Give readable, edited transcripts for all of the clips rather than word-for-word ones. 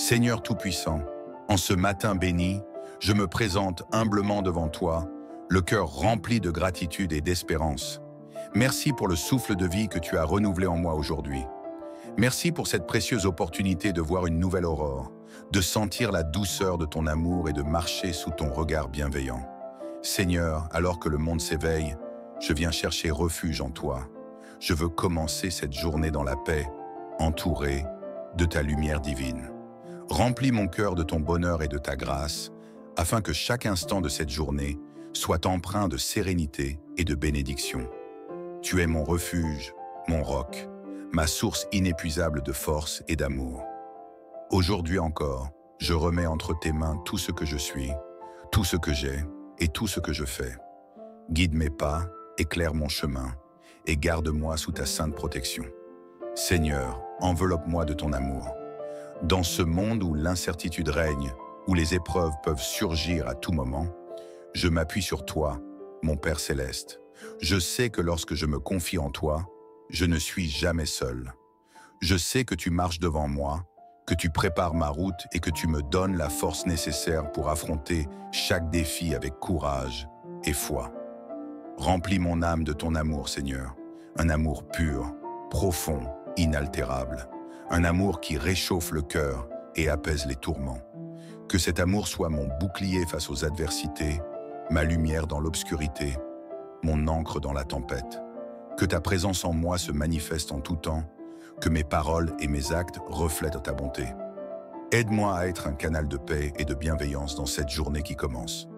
Seigneur Tout-Puissant, en ce matin béni, je me présente humblement devant toi, le cœur rempli de gratitude et d'espérance. Merci pour le souffle de vie que tu as renouvelé en moi aujourd'hui. Merci pour cette précieuse opportunité de voir une nouvelle aurore, de sentir la douceur de ton amour et de marcher sous ton regard bienveillant. Seigneur, alors que le monde s'éveille, je viens chercher refuge en toi. Je veux commencer cette journée dans la paix, entouré de ta lumière divine. Remplis mon cœur de ton bonheur et de ta grâce, afin que chaque instant de cette journée soit empreint de sérénité et de bénédiction. Tu es mon refuge, mon roc, ma source inépuisable de force et d'amour. Aujourd'hui encore, je remets entre tes mains tout ce que je suis, tout ce que j'ai et tout ce que je fais. Guide mes pas, éclaire mon chemin et garde-moi sous ta sainte protection. Seigneur, enveloppe-moi de ton amour. Dans ce monde où l'incertitude règne, où les épreuves peuvent surgir à tout moment, je m'appuie sur toi, mon Père céleste. Je sais que lorsque je me confie en toi, je ne suis jamais seul. Je sais que tu marches devant moi, que tu prépares ma route et que tu me donnes la force nécessaire pour affronter chaque défi avec courage et foi. Remplis mon âme de ton amour, Seigneur, un amour pur, profond, inaltérable, un amour qui réchauffe le cœur et apaise les tourments. Que cet amour soit mon bouclier face aux adversités, ma lumière dans l'obscurité, mon ancre dans la tempête. Que ta présence en moi se manifeste en tout temps, que mes paroles et mes actes reflètent ta bonté. Aide-moi à être un canal de paix et de bienveillance dans cette journée qui commence.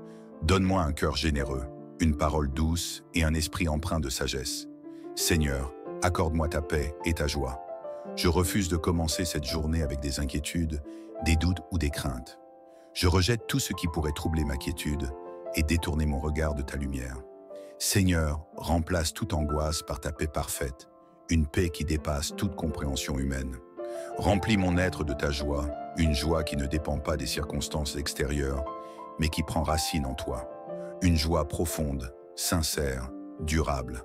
Donne-moi un cœur généreux, une parole douce et un esprit empreint de sagesse. Seigneur, accorde-moi ta paix et ta joie. Je refuse de commencer cette journée avec des inquiétudes, des doutes ou des craintes. Je rejette tout ce qui pourrait troubler ma quiétude et détourner mon regard de ta lumière. Seigneur, remplace toute angoisse par ta paix parfaite, une paix qui dépasse toute compréhension humaine. Remplis mon être de ta joie, une joie qui ne dépend pas des circonstances extérieures, mais qui prend racine en toi. Une joie profonde, sincère, durable.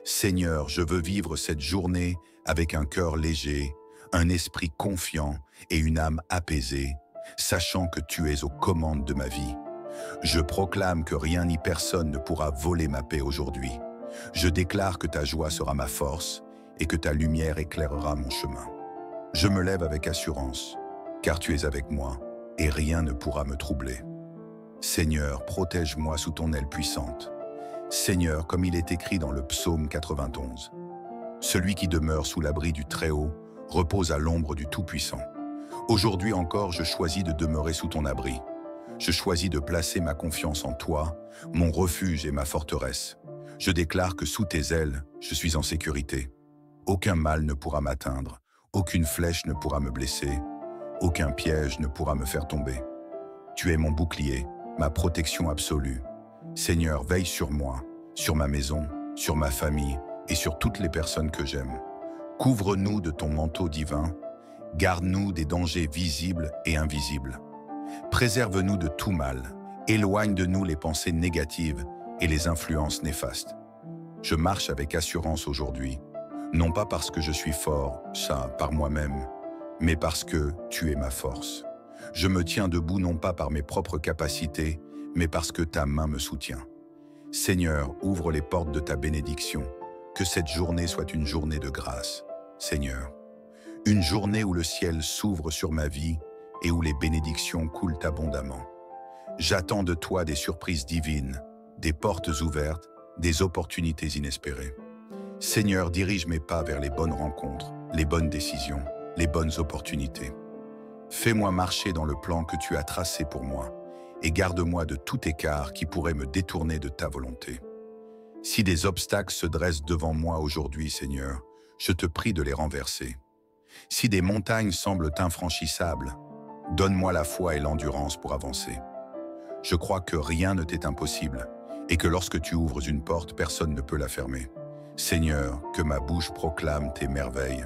Seigneur, je veux vivre cette journée avec un cœur léger, un esprit confiant et une âme apaisée, sachant que tu es aux commandes de ma vie. Je proclame que rien ni personne ne pourra voler ma paix aujourd'hui. Je déclare que ta joie sera ma force et que ta lumière éclairera mon chemin. Je me lève avec assurance, car tu es avec moi et rien ne pourra me troubler. Seigneur, protège-moi sous ton aile puissante. Seigneur, comme il est écrit dans le psaume 91, « Celui qui demeure sous l'abri du Très-Haut repose à l'ombre du Tout-Puissant. » Aujourd'hui encore, je choisis de demeurer sous ton abri. Je choisis de placer ma confiance en toi, mon refuge et ma forteresse. Je déclare que sous tes ailes, je suis en sécurité. Aucun mal ne pourra m'atteindre, aucune flèche ne pourra me blesser, aucun piège ne pourra me faire tomber. Tu es mon bouclier, ma protection absolue. Seigneur, veille sur moi, sur ma maison, sur ma famille et sur toutes les personnes que j'aime. Couvre-nous de ton manteau divin, garde-nous des dangers visibles et invisibles. Préserve-nous de tout mal, éloigne de nous les pensées négatives et les influences néfastes. Je marche avec assurance aujourd'hui, non pas parce que je suis fort, ça, par moi-même, mais parce que tu es ma force. Je me tiens debout non pas par mes propres capacités, mais parce que ta main me soutient. Seigneur, ouvre les portes de ta bénédiction, que cette journée soit une journée de grâce. Seigneur, une journée où le ciel s'ouvre sur ma vie et où les bénédictions coulent abondamment. J'attends de toi des surprises divines, des portes ouvertes, des opportunités inespérées. Seigneur, dirige mes pas vers les bonnes rencontres, les bonnes décisions, les bonnes opportunités. Fais-moi marcher dans le plan que tu as tracé pour moi et garde-moi de tout écart qui pourrait me détourner de ta volonté. Si des obstacles se dressent devant moi aujourd'hui, Seigneur, je te prie de les renverser. Si des montagnes semblent infranchissables, donne-moi la foi et l'endurance pour avancer. Je crois que rien ne t'est impossible et que lorsque tu ouvres une porte, personne ne peut la fermer. Seigneur, que ma bouche proclame tes merveilles.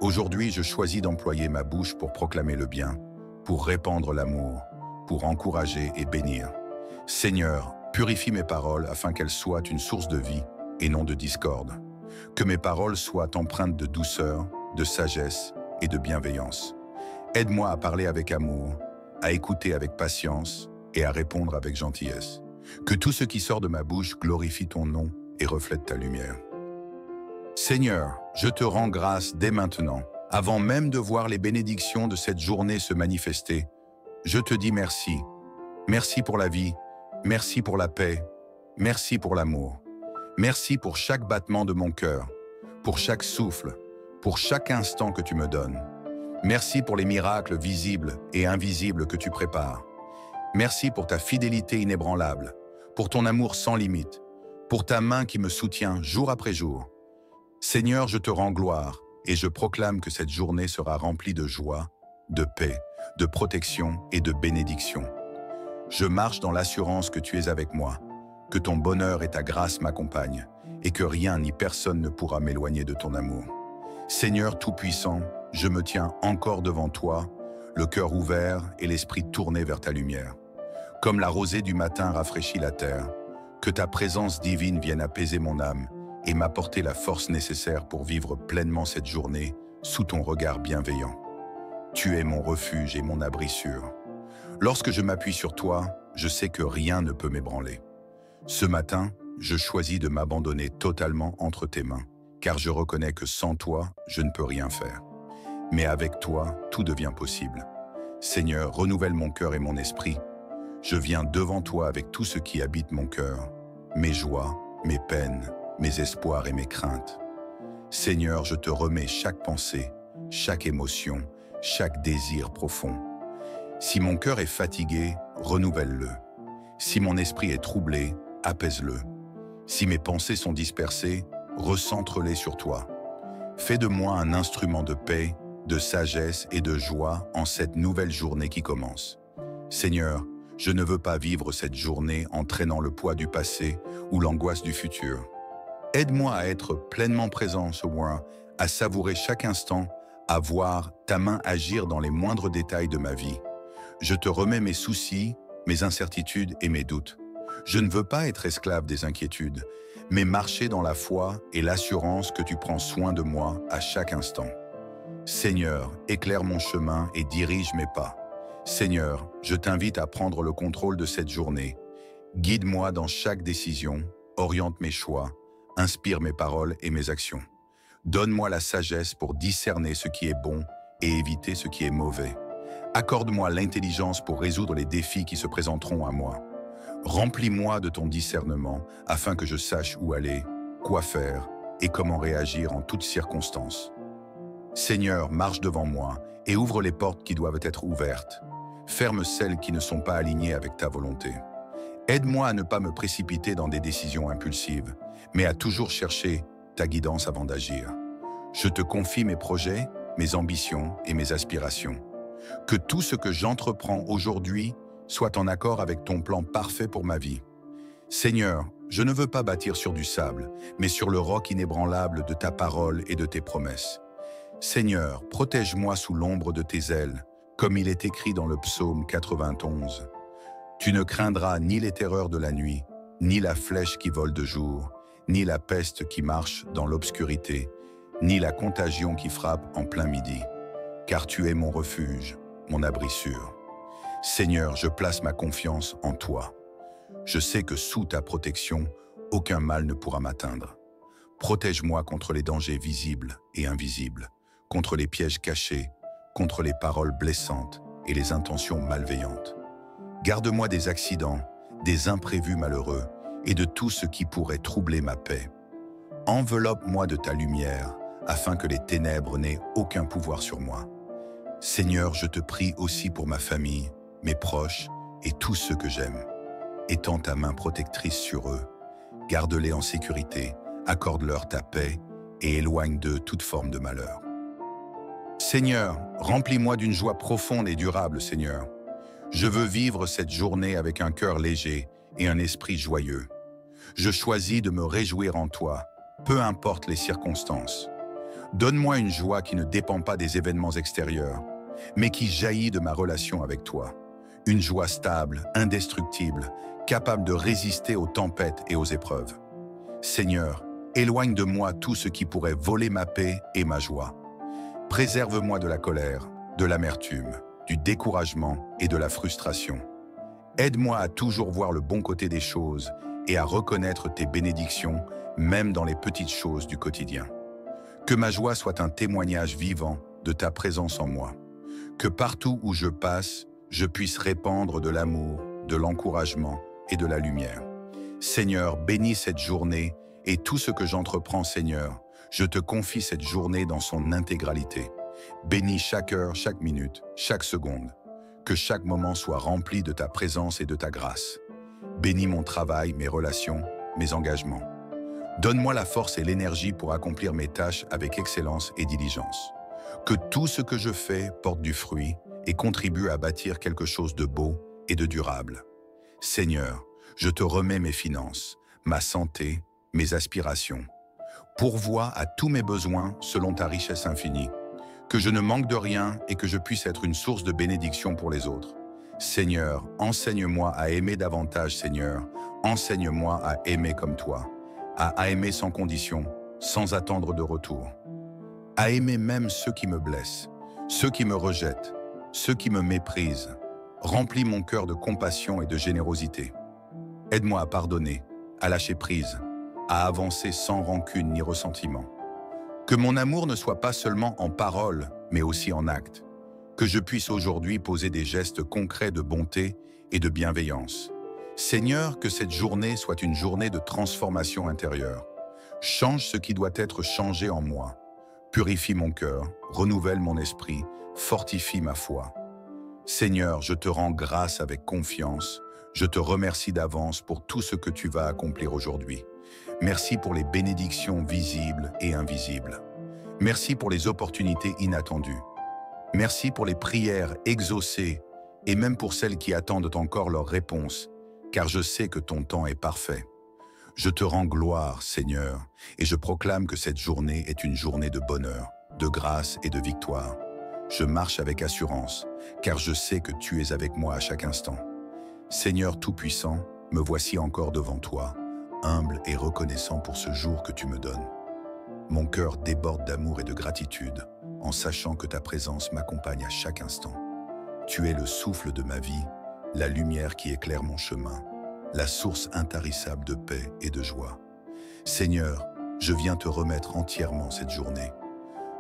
Aujourd'hui, je choisis d'employer ma bouche pour proclamer le bien, pour répandre l'amour, pour encourager et bénir. Seigneur, purifie mes paroles afin qu'elles soient une source de vie et non de discorde. Que mes paroles soient empreintes de douceur, de sagesse et de bienveillance. Aide-moi à parler avec amour, à écouter avec patience et à répondre avec gentillesse. Que tout ce qui sort de ma bouche glorifie ton nom et reflète ta lumière. Seigneur, je te rends grâce dès maintenant, avant même de voir les bénédictions de cette journée se manifester. Je te dis merci. Merci pour la vie, merci pour la paix, merci pour l'amour. Merci pour chaque battement de mon cœur, pour chaque souffle, pour chaque instant que tu me donnes. Merci pour les miracles visibles et invisibles que tu prépares. Merci pour ta fidélité inébranlable, pour ton amour sans limite, pour ta main qui me soutient jour après jour. Seigneur, je te rends gloire et je proclame que cette journée sera remplie de joie, de paix, de protection et de bénédiction. Je marche dans l'assurance que tu es avec moi, que ton bonheur et ta grâce m'accompagnent et que rien ni personne ne pourra m'éloigner de ton amour. Seigneur Tout-Puissant, je me tiens encore devant toi, le cœur ouvert et l'esprit tourné vers ta lumière. Comme la rosée du matin rafraîchit la terre, que ta présence divine vienne apaiser mon âme et m'apporter la force nécessaire pour vivre pleinement cette journée sous ton regard bienveillant. Tu es mon refuge et mon abri sûr. Lorsque je m'appuie sur toi, je sais que rien ne peut m'ébranler. Ce matin, je choisis de m'abandonner totalement entre tes mains, car je reconnais que sans toi, je ne peux rien faire. Mais avec toi, tout devient possible. Seigneur, renouvelle mon cœur et mon esprit. Je viens devant toi avec tout ce qui habite mon cœur, mes joies, mes peines, mes espoirs et mes craintes. Seigneur, je te remets chaque pensée, chaque émotion, chaque désir profond. Si mon cœur est fatigué, renouvelle-le. Si mon esprit est troublé, apaise-le. Si mes pensées sont dispersées, recentre-les sur toi. Fais de moi un instrument de paix, de sagesse et de joie en cette nouvelle journée qui commence. Seigneur, je ne veux pas vivre cette journée en traînant le poids du passé ou l'angoisse du futur. Aide-moi à être pleinement présent ce mois, à savourer chaque instant, à voir ta main agir dans les moindres détails de ma vie. Je te remets mes soucis, mes incertitudes et mes doutes. Je ne veux pas être esclave des inquiétudes, mais marcher dans la foi et l'assurance que tu prends soin de moi à chaque instant. Seigneur, éclaire mon chemin et dirige mes pas. Seigneur, je t'invite à prendre le contrôle de cette journée. Guide-moi dans chaque décision, oriente mes choix, inspire mes paroles et mes actions. Donne-moi la sagesse pour discerner ce qui est bon et éviter ce qui est mauvais. Accorde-moi l'intelligence pour résoudre les défis qui se présenteront à moi. Remplis-moi de ton discernement afin que je sache où aller, quoi faire et comment réagir en toutes circonstances. Seigneur, marche devant moi et ouvre les portes qui doivent être ouvertes. Ferme celles qui ne sont pas alignées avec ta volonté. Aide-moi à ne pas me précipiter dans des décisions impulsives, mais à toujours chercher ta guidance avant d'agir. Je te confie mes projets, mes ambitions et mes aspirations. Que tout ce que j'entreprends aujourd'hui soit en accord avec ton plan parfait pour ma vie. Seigneur, je ne veux pas bâtir sur du sable, mais sur le roc inébranlable de ta parole et de tes promesses. Seigneur, protège-moi sous l'ombre de tes ailes, comme il est écrit dans le psaume 91. Tu ne craindras ni les terreurs de la nuit, ni la flèche qui vole de jour, ni la peste qui marche dans l'obscurité, ni la contagion qui frappe en plein midi. Car tu es mon refuge, mon abri sûr. Seigneur, je place ma confiance en toi. Je sais que sous ta protection, aucun mal ne pourra m'atteindre. Protège-moi contre les dangers visibles et invisibles, contre les pièges cachés, contre les paroles blessantes et les intentions malveillantes. Garde-moi des accidents, des imprévus malheureux et de tout ce qui pourrait troubler ma paix. Enveloppe-moi de ta lumière afin que les ténèbres n'aient aucun pouvoir sur moi. Seigneur, je te prie aussi pour ma famille, mes proches et tous ceux que j'aime. Étends ta main protectrice sur eux. Garde-les en sécurité, accorde-leur ta paix et éloigne d'eux toute forme de malheur. Seigneur, remplis-moi d'une joie profonde et durable, Seigneur. Je veux vivre cette journée avec un cœur léger et un esprit joyeux. Je choisis de me réjouir en toi, peu importe les circonstances. Donne-moi une joie qui ne dépend pas des événements extérieurs, mais qui jaillit de ma relation avec toi. Une joie stable, indestructible, capable de résister aux tempêtes et aux épreuves. Seigneur, éloigne de moi tout ce qui pourrait voler ma paix et ma joie. Préserve-moi de la colère, de l'amertume, du découragement et de la frustration. Aide-moi à toujours voir le bon côté des choses et à reconnaître tes bénédictions, même dans les petites choses du quotidien. Que ma joie soit un témoignage vivant de ta présence en moi. Que partout où je passe, je puisse répandre de l'amour, de l'encouragement et de la lumière. Seigneur, bénis cette journée et tout ce que j'entreprends, Seigneur. Je te confie cette journée dans son intégralité. Bénis chaque heure, chaque minute, chaque seconde. Que chaque moment soit rempli de ta présence et de ta grâce. Bénis mon travail, mes relations, mes engagements. Donne-moi la force et l'énergie pour accomplir mes tâches avec excellence et diligence. Que tout ce que je fais porte du fruit et contribue à bâtir quelque chose de beau et de durable. Seigneur, je te remets mes finances, ma santé, mes aspirations. Pourvois à tous mes besoins selon ta richesse infinie. Que je ne manque de rien et que je puisse être une source de bénédiction pour les autres. Seigneur, enseigne-moi à aimer davantage, Seigneur. Enseigne-moi à aimer comme toi. À aimer sans condition, sans attendre de retour. À aimer même ceux qui me blessent, ceux qui me rejettent, ceux qui me méprisent. Remplis mon cœur de compassion et de générosité. Aide-moi à pardonner, à lâcher prise, à avancer sans rancune ni ressentiment. Que mon amour ne soit pas seulement en parole, mais aussi en acte. Que je puisse aujourd'hui poser des gestes concrets de bonté et de bienveillance. Seigneur, que cette journée soit une journée de transformation intérieure. Change ce qui doit être changé en moi. Purifie mon cœur, renouvelle mon esprit, fortifie ma foi. Seigneur, je te rends grâce avec confiance. Je te remercie d'avance pour tout ce que tu vas accomplir aujourd'hui. Merci pour les bénédictions visibles et invisibles. Merci pour les opportunités inattendues. Merci pour les prières exaucées et même pour celles qui attendent encore leur réponse, car je sais que ton temps est parfait. Je te rends gloire, Seigneur, et je proclame que cette journée est une journée de bonheur, de grâce et de victoire. Je marche avec assurance, car je sais que tu es avec moi à chaque instant. Seigneur Tout-Puissant, me voici encore devant toi, humble et reconnaissant pour ce jour que tu me donnes. Mon cœur déborde d'amour et de gratitude, en sachant que ta présence m'accompagne à chaque instant. Tu es le souffle de ma vie, la lumière qui éclaire mon chemin, la source intarissable de paix et de joie. Seigneur, je viens te remettre entièrement cette journée.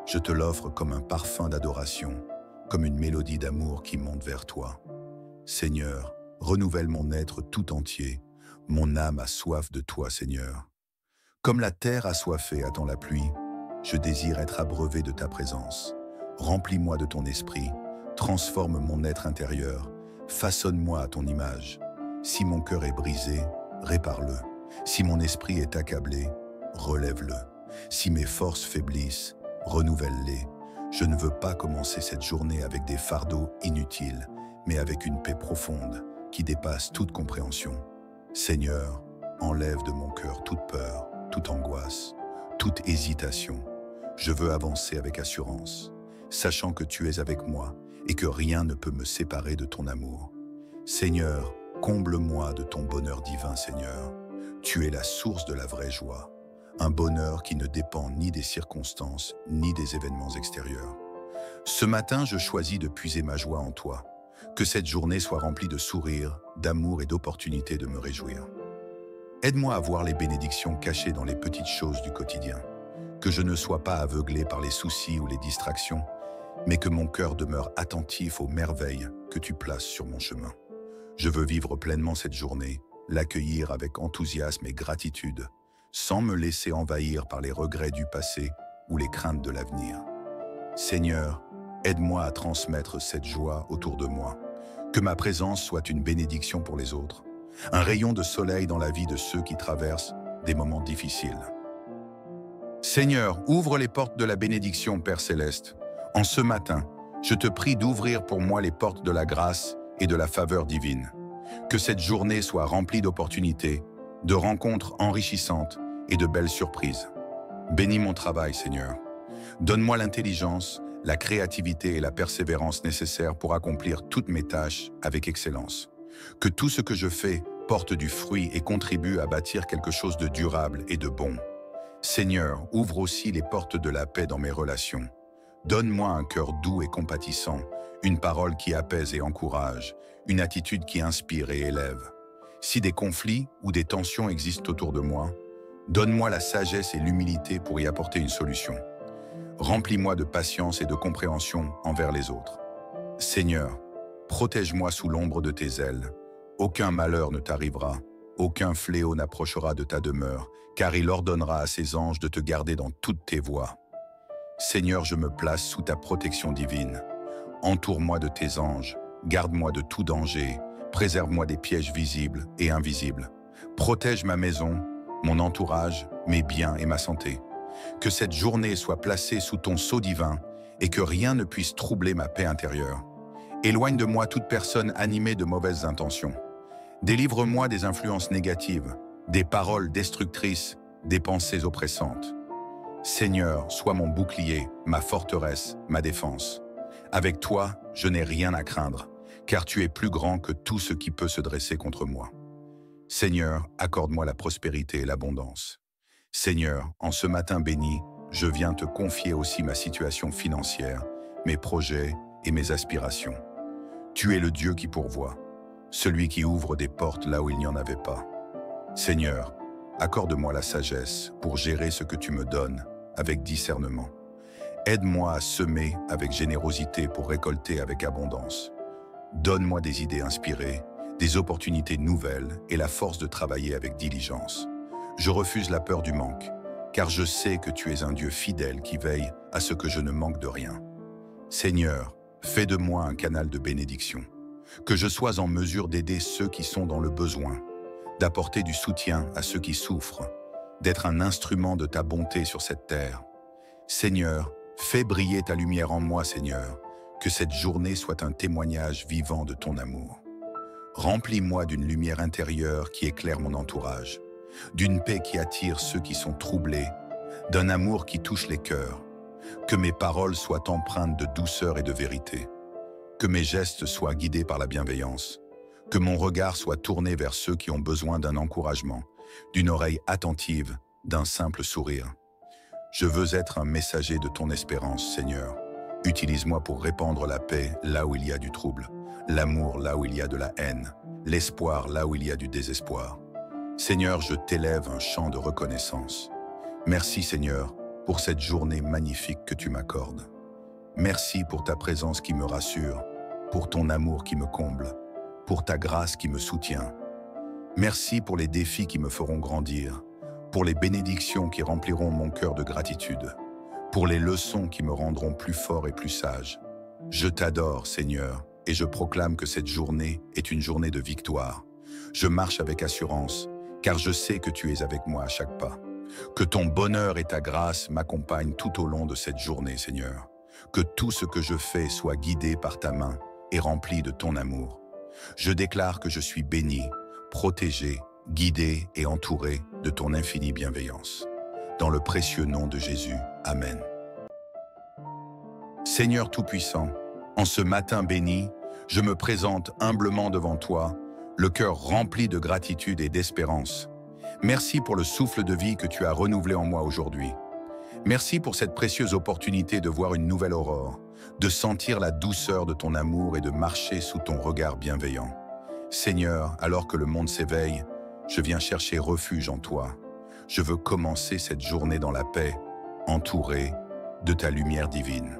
Je te l'offre comme un parfum d'adoration, comme une mélodie d'amour qui monte vers toi. Seigneur, renouvelle mon être tout entier. Mon âme a soif de toi, Seigneur. Comme la terre assoiffée attend la pluie, je désire être abreuvé de ta présence. Remplis-moi de ton esprit, transforme mon être intérieur, façonne-moi à ton image. Si mon cœur est brisé, répare-le. Si mon esprit est accablé, relève-le. Si mes forces faiblissent, renouvelle-les. Je ne veux pas commencer cette journée avec des fardeaux inutiles, mais avec une paix profonde qui dépasse toute compréhension. Seigneur, enlève de mon cœur toute peur, toute angoisse, toute hésitation. Je veux avancer avec assurance, sachant que tu es avec moi et que rien ne peut me séparer de ton amour. Seigneur, comble-moi de ton bonheur divin, Seigneur. Tu es la source de la vraie joie, un bonheur qui ne dépend ni des circonstances ni des événements extérieurs. Ce matin, je choisis de puiser ma joie en toi. Que cette journée soit remplie de sourires, d'amour et d'opportunités de me réjouir. Aide-moi à voir les bénédictions cachées dans les petites choses du quotidien. Que je ne sois pas aveuglé par les soucis ou les distractions, mais que mon cœur demeure attentif aux merveilles que tu places sur mon chemin. Je veux vivre pleinement cette journée, l'accueillir avec enthousiasme et gratitude, sans me laisser envahir par les regrets du passé ou les craintes de l'avenir. Seigneur, aide-moi à transmettre cette joie autour de moi. Que ma présence soit une bénédiction pour les autres, un rayon de soleil dans la vie de ceux qui traversent des moments difficiles. Seigneur, ouvre les portes de la bénédiction, Père Céleste. En ce matin, je te prie d'ouvrir pour moi les portes de la grâce et de la faveur divine. Que cette journée soit remplie d'opportunités, de rencontres enrichissantes et de belles surprises. Bénis mon travail, Seigneur. Donne-moi l'intelligence, la créativité et la persévérance nécessaires pour accomplir toutes mes tâches avec excellence. Que tout ce que je fais porte du fruit et contribue à bâtir quelque chose de durable et de bon. Seigneur, ouvre aussi les portes de la paix dans mes relations. Donne-moi un cœur doux et compatissant, une parole qui apaise et encourage, une attitude qui inspire et élève. Si des conflits ou des tensions existent autour de moi, donne-moi la sagesse et l'humilité pour y apporter une solution. Remplis-moi de patience et de compréhension envers les autres. Seigneur, protège-moi sous l'ombre de tes ailes. Aucun malheur ne t'arrivera, aucun fléau n'approchera de ta demeure, car il ordonnera à ses anges de te garder dans toutes tes voies. Seigneur, je me place sous ta protection divine. Entoure-moi de tes anges, garde-moi de tout danger, préserve-moi des pièges visibles et invisibles. Protège ma maison, mon entourage, mes biens et ma santé. Que cette journée soit placée sous ton sceau divin et que rien ne puisse troubler ma paix intérieure. Éloigne de moi toute personne animée de mauvaises intentions. Délivre-moi des influences négatives, des paroles destructrices, des pensées oppressantes. Seigneur, sois mon bouclier, ma forteresse, ma défense. Avec toi, je n'ai rien à craindre, car tu es plus grand que tout ce qui peut se dresser contre moi. Seigneur, accorde-moi la prospérité et l'abondance. Seigneur, en ce matin béni, je viens te confier aussi ma situation financière, mes projets et mes aspirations. Tu es le Dieu qui pourvoit, celui qui ouvre des portes là où il n'y en avait pas. Seigneur, accorde-moi la sagesse pour gérer ce que tu me donnes avec discernement. Aide-moi à semer avec générosité pour récolter avec abondance. Donne-moi des idées inspirées, des opportunités nouvelles et la force de travailler avec diligence. Je refuse la peur du manque, car je sais que tu es un Dieu fidèle qui veille à ce que je ne manque de rien. Seigneur, fais de moi un canal de bénédiction, que je sois en mesure d'aider ceux qui sont dans le besoin, d'apporter du soutien à ceux qui souffrent, d'être un instrument de ta bonté sur cette terre. Seigneur, fais briller ta lumière en moi, Seigneur, que cette journée soit un témoignage vivant de ton amour. Remplis-moi d'une lumière intérieure qui éclaire mon entourage, d'une paix qui attire ceux qui sont troublés, d'un amour qui touche les cœurs. Que mes paroles soient empreintes de douceur et de vérité, que mes gestes soient guidés par la bienveillance, que mon regard soit tourné vers ceux qui ont besoin d'un encouragement, d'une oreille attentive, d'un simple sourire. Je veux être un messager de ton espérance, Seigneur. Utilise-moi pour répandre la paix là où il y a du trouble, l'amour là où il y a de la haine, l'espoir là où il y a du désespoir. Seigneur, je t'élève un chant de reconnaissance. Merci, Seigneur, pour cette journée magnifique que tu m'accordes. Merci pour ta présence qui me rassure, pour ton amour qui me comble, pour ta grâce qui me soutient. Merci pour les défis qui me feront grandir, pour les bénédictions qui rempliront mon cœur de gratitude, pour les leçons qui me rendront plus fort et plus sage. Je t'adore, Seigneur, et je proclame que cette journée est une journée de victoire. Je marche avec assurance, car je sais que tu es avec moi à chaque pas. Que ton bonheur et ta grâce m'accompagnent tout au long de cette journée, Seigneur. Que tout ce que je fais soit guidé par ta main et rempli de ton amour. Je déclare que je suis béni, protégé, guidé et entouré de ton infinie bienveillance. Dans le précieux nom de Jésus. Amen. Seigneur Tout-Puissant, en ce matin béni, je me présente humblement devant toi, le cœur rempli de gratitude et d'espérance. Merci pour le souffle de vie que tu as renouvelé en moi aujourd'hui. Merci pour cette précieuse opportunité de voir une nouvelle aurore, de sentir la douceur de ton amour et de marcher sous ton regard bienveillant. Seigneur, alors que le monde s'éveille, je viens chercher refuge en toi. Je veux commencer cette journée dans la paix, entouré de ta lumière divine.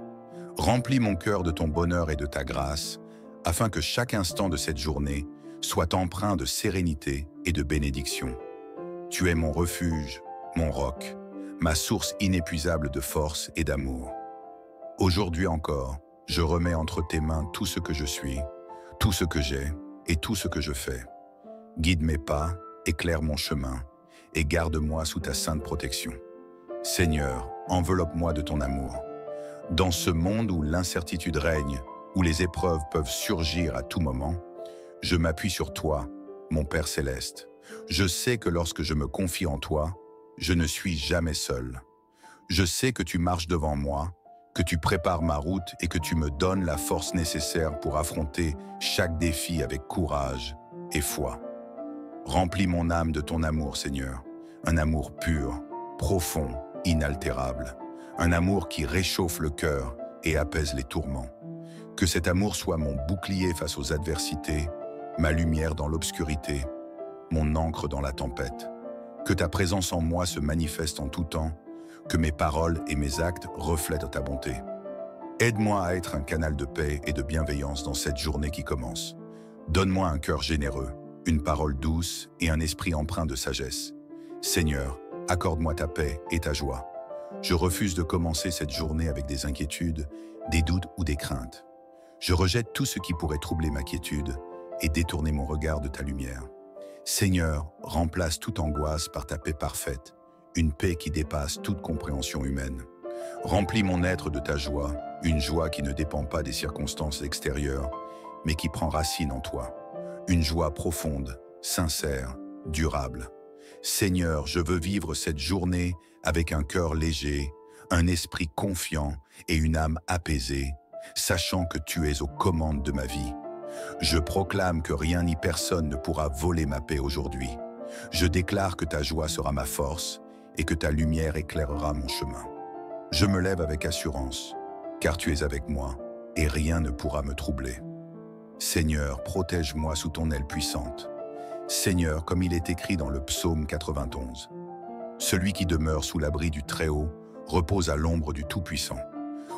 Remplis mon cœur de ton bonheur et de ta grâce, afin que chaque instant de cette journée soit empreint de sérénité et de bénédiction. Tu es mon refuge, mon roc, ma source inépuisable de force et d'amour. Aujourd'hui encore, je remets entre tes mains tout ce que je suis, tout ce que j'ai et tout ce que je fais. Guide mes pas, éclaire mon chemin et garde-moi sous ta sainte protection. Seigneur, enveloppe-moi de ton amour. Dans ce monde où l'incertitude règne, où les épreuves peuvent surgir à tout moment, je m'appuie sur toi, mon Père céleste. Je sais que lorsque je me confie en toi, je ne suis jamais seul. Je sais que tu marches devant moi, que tu prépares ma route et que tu me donnes la force nécessaire pour affronter chaque défi avec courage et foi. Remplis mon âme de ton amour, Seigneur, un amour pur, profond, inaltérable, un amour qui réchauffe le cœur et apaise les tourments. Que cet amour soit mon bouclier face aux adversités, ma lumière dans l'obscurité, mon ancre dans la tempête. Que ta présence en moi se manifeste en tout temps, que mes paroles et mes actes reflètent ta bonté. Aide-moi à être un canal de paix et de bienveillance dans cette journée qui commence. Donne-moi un cœur généreux, une parole douce et un esprit empreint de sagesse. Seigneur, accorde-moi ta paix et ta joie. Je refuse de commencer cette journée avec des inquiétudes, des doutes ou des craintes. Je rejette tout ce qui pourrait troubler ma quiétude et détourner mon regard de ta lumière. Seigneur, remplace toute angoisse par ta paix parfaite, une paix qui dépasse toute compréhension humaine. Remplis mon être de ta joie, une joie qui ne dépend pas des circonstances extérieures, mais qui prend racine en toi. Une joie profonde, sincère, durable. Seigneur, je veux vivre cette journée avec un cœur léger, un esprit confiant et une âme apaisée, sachant que tu es aux commandes de ma vie. Je proclame que rien ni personne ne pourra voler ma paix aujourd'hui. Je déclare que ta joie sera ma force et que ta lumière éclairera mon chemin. Je me lève avec assurance, car tu es avec moi et rien ne pourra me troubler. Seigneur, protège-moi sous ton aile puissante. Seigneur, comme il est écrit dans le psaume 91, « Celui qui demeure sous l'abri du Très-Haut repose à l'ombre du Tout-Puissant. »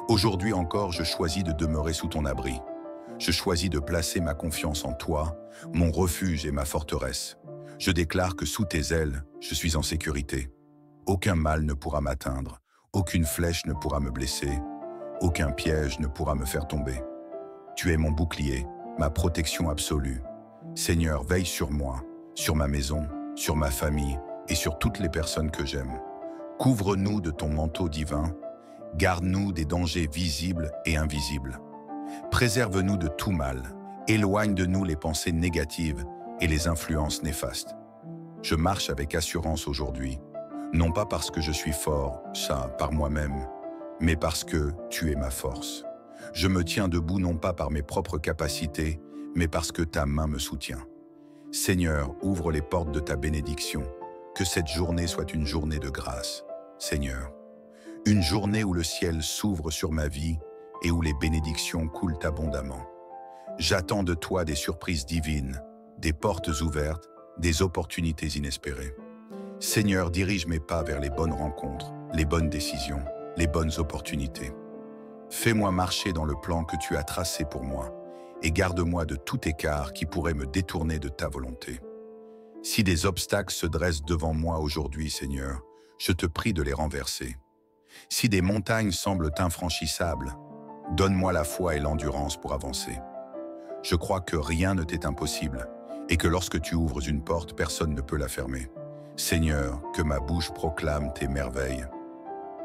Aujourd'hui encore, je choisis de demeurer sous ton abri. Je choisis de placer ma confiance en toi, mon refuge et ma forteresse. Je déclare que sous tes ailes, je suis en sécurité. Aucun mal ne pourra m'atteindre, aucune flèche ne pourra me blesser, aucun piège ne pourra me faire tomber. Tu es mon bouclier, ma protection absolue. Seigneur, veille sur moi, sur ma maison, sur ma famille et sur toutes les personnes que j'aime. Couvre-nous de ton manteau divin, garde-nous des dangers visibles et invisibles. Préserve-nous de tout mal, éloigne de nous les pensées négatives et les influences néfastes. Je marche avec assurance aujourd'hui, non pas parce que je suis fort, ça, par moi-même, mais parce que tu es ma force. Je me tiens debout non pas par mes propres capacités, mais parce que ta main me soutient. Seigneur, ouvre les portes de ta bénédiction, que cette journée soit une journée de grâce. Seigneur, une journée où le ciel s'ouvre sur ma vie et où les bénédictions coulent abondamment. J'attends de toi des surprises divines, des portes ouvertes, des opportunités inespérées. Seigneur, dirige mes pas vers les bonnes rencontres, les bonnes décisions, les bonnes opportunités. Fais-moi marcher dans le plan que tu as tracé pour moi et garde-moi de tout écart qui pourrait me détourner de ta volonté. Si des obstacles se dressent devant moi aujourd'hui, Seigneur, je te prie de les renverser. Si des montagnes semblent infranchissables, donne-moi la foi et l'endurance pour avancer. Je crois que rien ne t'est impossible et que lorsque tu ouvres une porte, personne ne peut la fermer. Seigneur, que ma bouche proclame tes merveilles.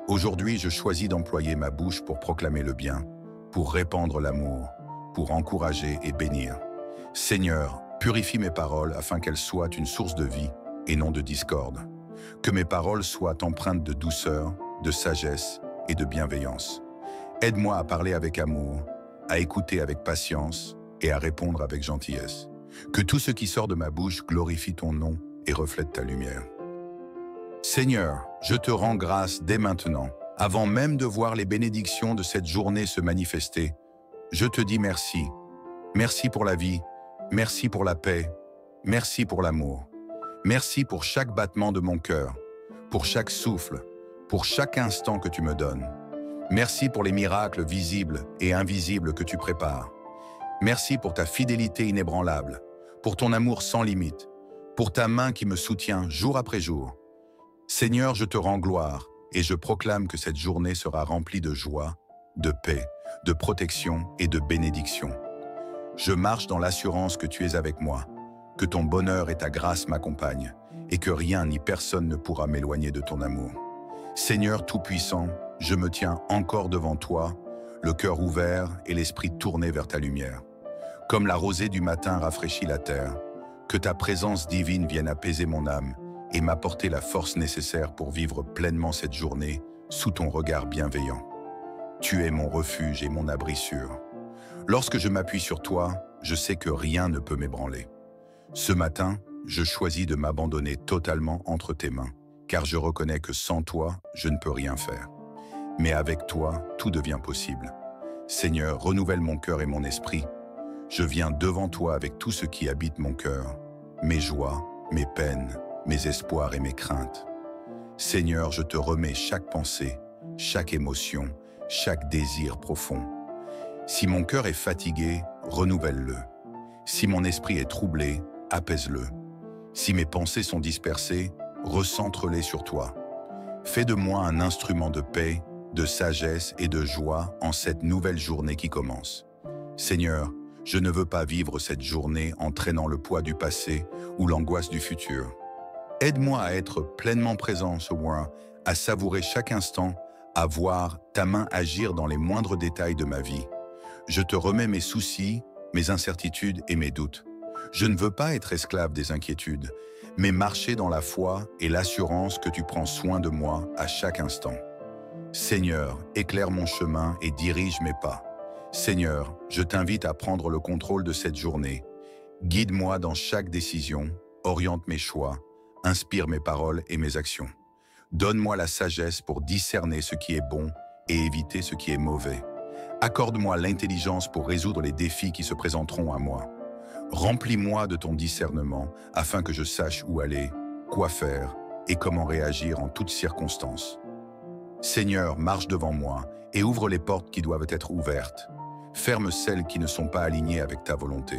Aujourd'hui, je choisis d'employer ma bouche pour proclamer le bien, pour répandre l'amour, pour encourager et bénir. Seigneur, purifie mes paroles afin qu'elles soient une source de vie et non de discorde. Que mes paroles soient empreintes de douceur, de sagesse et de bienveillance. Aide-moi à parler avec amour, à écouter avec patience et à répondre avec gentillesse. Que tout ce qui sort de ma bouche glorifie ton nom et reflète ta lumière. Seigneur, je te rends grâce dès maintenant, avant même de voir les bénédictions de cette journée se manifester. Je te dis merci. Merci pour la vie, merci pour la paix, merci pour l'amour. Merci pour chaque battement de mon cœur, pour chaque souffle, pour chaque instant que tu me donnes. Merci pour les miracles visibles et invisibles que tu prépares. Merci pour ta fidélité inébranlable, pour ton amour sans limite, pour ta main qui me soutient jour après jour. Seigneur, je te rends gloire et je proclame que cette journée sera remplie de joie, de paix, de protection et de bénédiction. Je marche dans l'assurance que tu es avec moi, que ton bonheur et ta grâce m'accompagnent et que rien ni personne ne pourra m'éloigner de ton amour. Seigneur Tout-Puissant, je me tiens encore devant toi, le cœur ouvert et l'esprit tourné vers ta lumière. Comme la rosée du matin rafraîchit la terre, que ta présence divine vienne apaiser mon âme et m'apporter la force nécessaire pour vivre pleinement cette journée sous ton regard bienveillant. Tu es mon refuge et mon abri sûr. Lorsque je m'appuie sur toi, je sais que rien ne peut m'ébranler. Ce matin, je choisis de m'abandonner totalement entre tes mains, car je reconnais que sans toi, je ne peux rien faire. Mais avec toi, tout devient possible. Seigneur, renouvelle mon cœur et mon esprit. Je viens devant toi avec tout ce qui habite mon cœur, mes joies, mes peines, mes espoirs et mes craintes. Seigneur, je te remets chaque pensée, chaque émotion, chaque désir profond. Si mon cœur est fatigué, renouvelle-le. Si mon esprit est troublé, apaise-le. Si mes pensées sont dispersées, recentre-les sur toi. Fais de moi un instrument de paix, de sagesse et de joie en cette nouvelle journée qui commence. Seigneur, je ne veux pas vivre cette journée en traînant le poids du passé ou l'angoisse du futur. Aide-moi à être pleinement présent ce mois, à savourer chaque instant, à voir ta main agir dans les moindres détails de ma vie. Je te remets mes soucis, mes incertitudes et mes doutes. Je ne veux pas être esclave des inquiétudes, mais marcher dans la foi et l'assurance que tu prends soin de moi à chaque instant. Seigneur, éclaire mon chemin et dirige mes pas. Seigneur, je t'invite à prendre le contrôle de cette journée. Guide-moi dans chaque décision, oriente mes choix, inspire mes paroles et mes actions. Donne-moi la sagesse pour discerner ce qui est bon et éviter ce qui est mauvais. Accorde-moi l'intelligence pour résoudre les défis qui se présenteront à moi. Remplis-moi de ton discernement afin que je sache où aller, quoi faire et comment réagir en toutes circonstances. Seigneur, marche devant moi et ouvre les portes qui doivent être ouvertes. Ferme celles qui ne sont pas alignées avec ta volonté.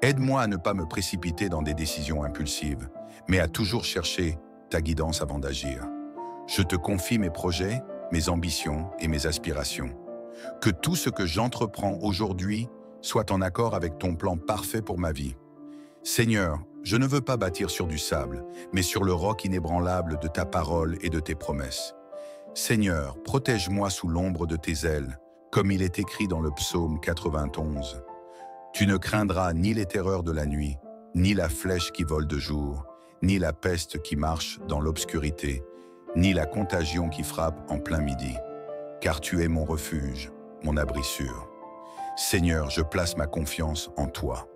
Aide-moi à ne pas me précipiter dans des décisions impulsives, mais à toujours chercher ta guidance avant d'agir. Je te confie mes projets, mes ambitions et mes aspirations. Que tout ce que j'entreprends aujourd'hui soit en accord avec ton plan parfait pour ma vie. Seigneur, je ne veux pas bâtir sur du sable, mais sur le roc inébranlable de ta parole et de tes promesses. Seigneur, protège-moi sous l'ombre de tes ailes, comme il est écrit dans le psaume 91. Tu ne craindras ni les terreurs de la nuit, ni la flèche qui vole de jour, ni la peste qui marche dans l'obscurité, ni la contagion qui frappe en plein midi. Car tu es mon refuge, mon abri sûr. Seigneur, je place ma confiance en toi.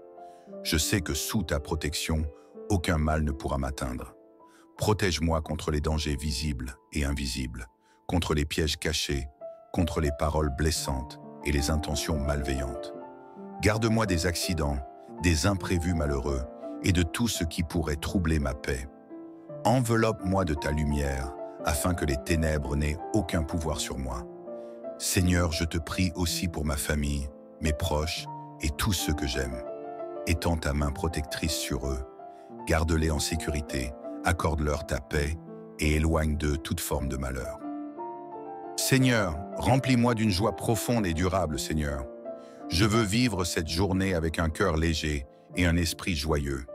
Je sais que sous ta protection, aucun mal ne pourra m'atteindre. Protège-moi contre les dangers visibles et invisibles, contre les pièges cachés, contre les paroles blessantes et les intentions malveillantes. Garde-moi des accidents, des imprévus malheureux et de tout ce qui pourrait troubler ma paix. Enveloppe-moi de ta lumière afin que les ténèbres n'aient aucun pouvoir sur moi. Seigneur, je te prie aussi pour ma famille, mes proches et tous ceux que j'aime. Étends ta main protectrice sur eux. Garde-les en sécurité, accorde-leur ta paix et éloigne d'eux toute forme de malheur. Seigneur, remplis-moi d'une joie profonde et durable, Seigneur. Je veux vivre cette journée avec un cœur léger et un esprit joyeux.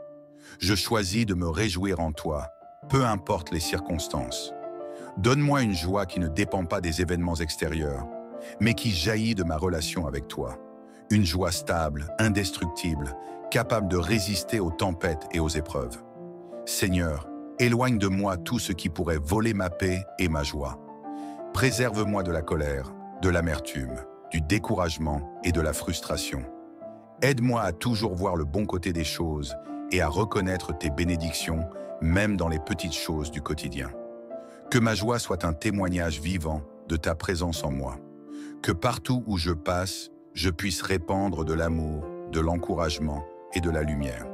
Je choisis de me réjouir en toi, peu importe les circonstances. Donne-moi une joie qui ne dépend pas des événements extérieurs, mais qui jaillit de ma relation avec toi. Une joie stable, indestructible, capable de résister aux tempêtes et aux épreuves. Seigneur, éloigne de moi tout ce qui pourrait voler ma paix et ma joie. Préserve-moi de la colère, de l'amertume, du découragement et de la frustration. Aide-moi à toujours voir le bon côté des choses et à reconnaître tes bénédictions, même dans les petites choses du quotidien. Que ma joie soit un témoignage vivant de ta présence en moi. Que partout où je passe, je puisse répandre de l'amour, de l'encouragement et de la lumière.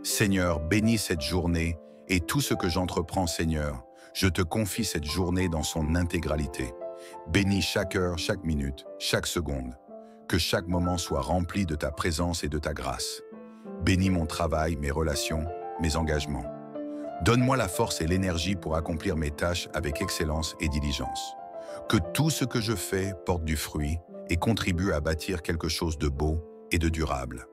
Seigneur, bénis cette journée et tout ce que j'entreprends, Seigneur. Je te confie cette journée dans son intégralité. Bénis chaque heure, chaque minute, chaque seconde. Que chaque moment soit rempli de ta présence et de ta grâce. Bénis mon travail, mes relations, mes engagements. Donne-moi la force et l'énergie pour accomplir mes tâches avec excellence et diligence. Que tout ce que je fais porte du fruit et contribue à bâtir quelque chose de beau et de durable.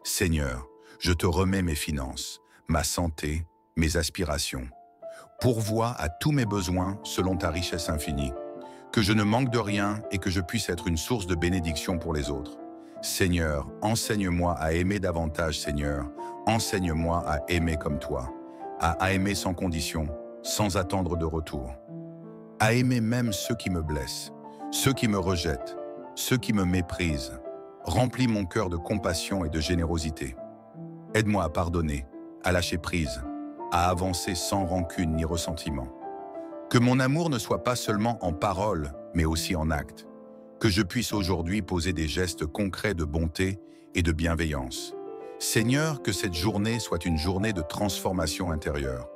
Seigneur, je te remets mes finances, ma santé, mes aspirations. Pourvois à tous mes besoins selon ta richesse infinie. Que je ne manque de rien et que je puisse être une source de bénédiction pour les autres. Seigneur, enseigne-moi à aimer davantage, Seigneur. Enseigne-moi à aimer comme toi. À aimer sans condition, sans attendre de retour. À aimer même ceux qui me blessent, ceux qui me rejettent, ceux qui me méprisent. Remplis mon cœur de compassion et de générosité. Aide-moi à pardonner, à lâcher prise, à avancer sans rancune ni ressentiment. Que mon amour ne soit pas seulement en parole, mais aussi en acte. Que je puisse aujourd'hui poser des gestes concrets de bonté et de bienveillance. Seigneur, que cette journée soit une journée de transformation intérieure.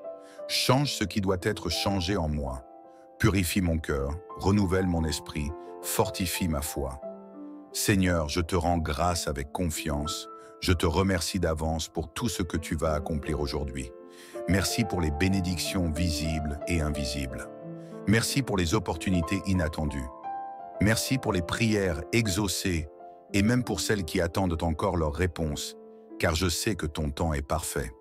Change ce qui doit être changé en moi. Purifie mon cœur, renouvelle mon esprit, fortifie ma foi. Seigneur, je te rends grâce avec confiance. Je te remercie d'avance pour tout ce que tu vas accomplir aujourd'hui. Merci pour les bénédictions visibles et invisibles. Merci pour les opportunités inattendues. Merci pour les prières exaucées et même pour celles qui attendent encore leur réponse, car je sais que ton temps est parfait.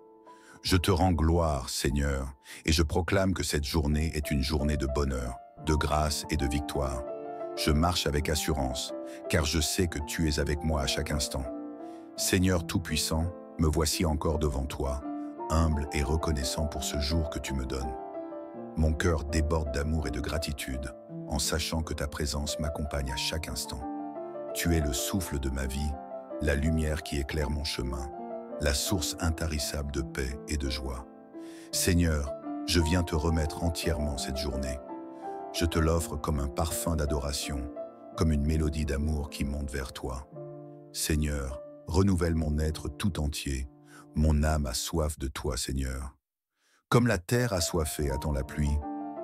Je te rends gloire, Seigneur, et je proclame que cette journée est une journée de bonheur, de grâce et de victoire. Je marche avec assurance, car je sais que tu es avec moi à chaque instant. Seigneur Tout-Puissant, me voici encore devant toi, humble et reconnaissant pour ce jour que tu me donnes. Mon cœur déborde d'amour et de gratitude, en sachant que ta présence m'accompagne à chaque instant. Tu es le souffle de ma vie, la lumière qui éclaire mon chemin, la source intarissable de paix et de joie. Seigneur, je viens te remettre entièrement cette journée. Je te l'offre comme un parfum d'adoration, comme une mélodie d'amour qui monte vers toi. Seigneur, renouvelle mon être tout entier, mon âme a soif de toi, Seigneur. Comme la terre assoiffée attend la pluie,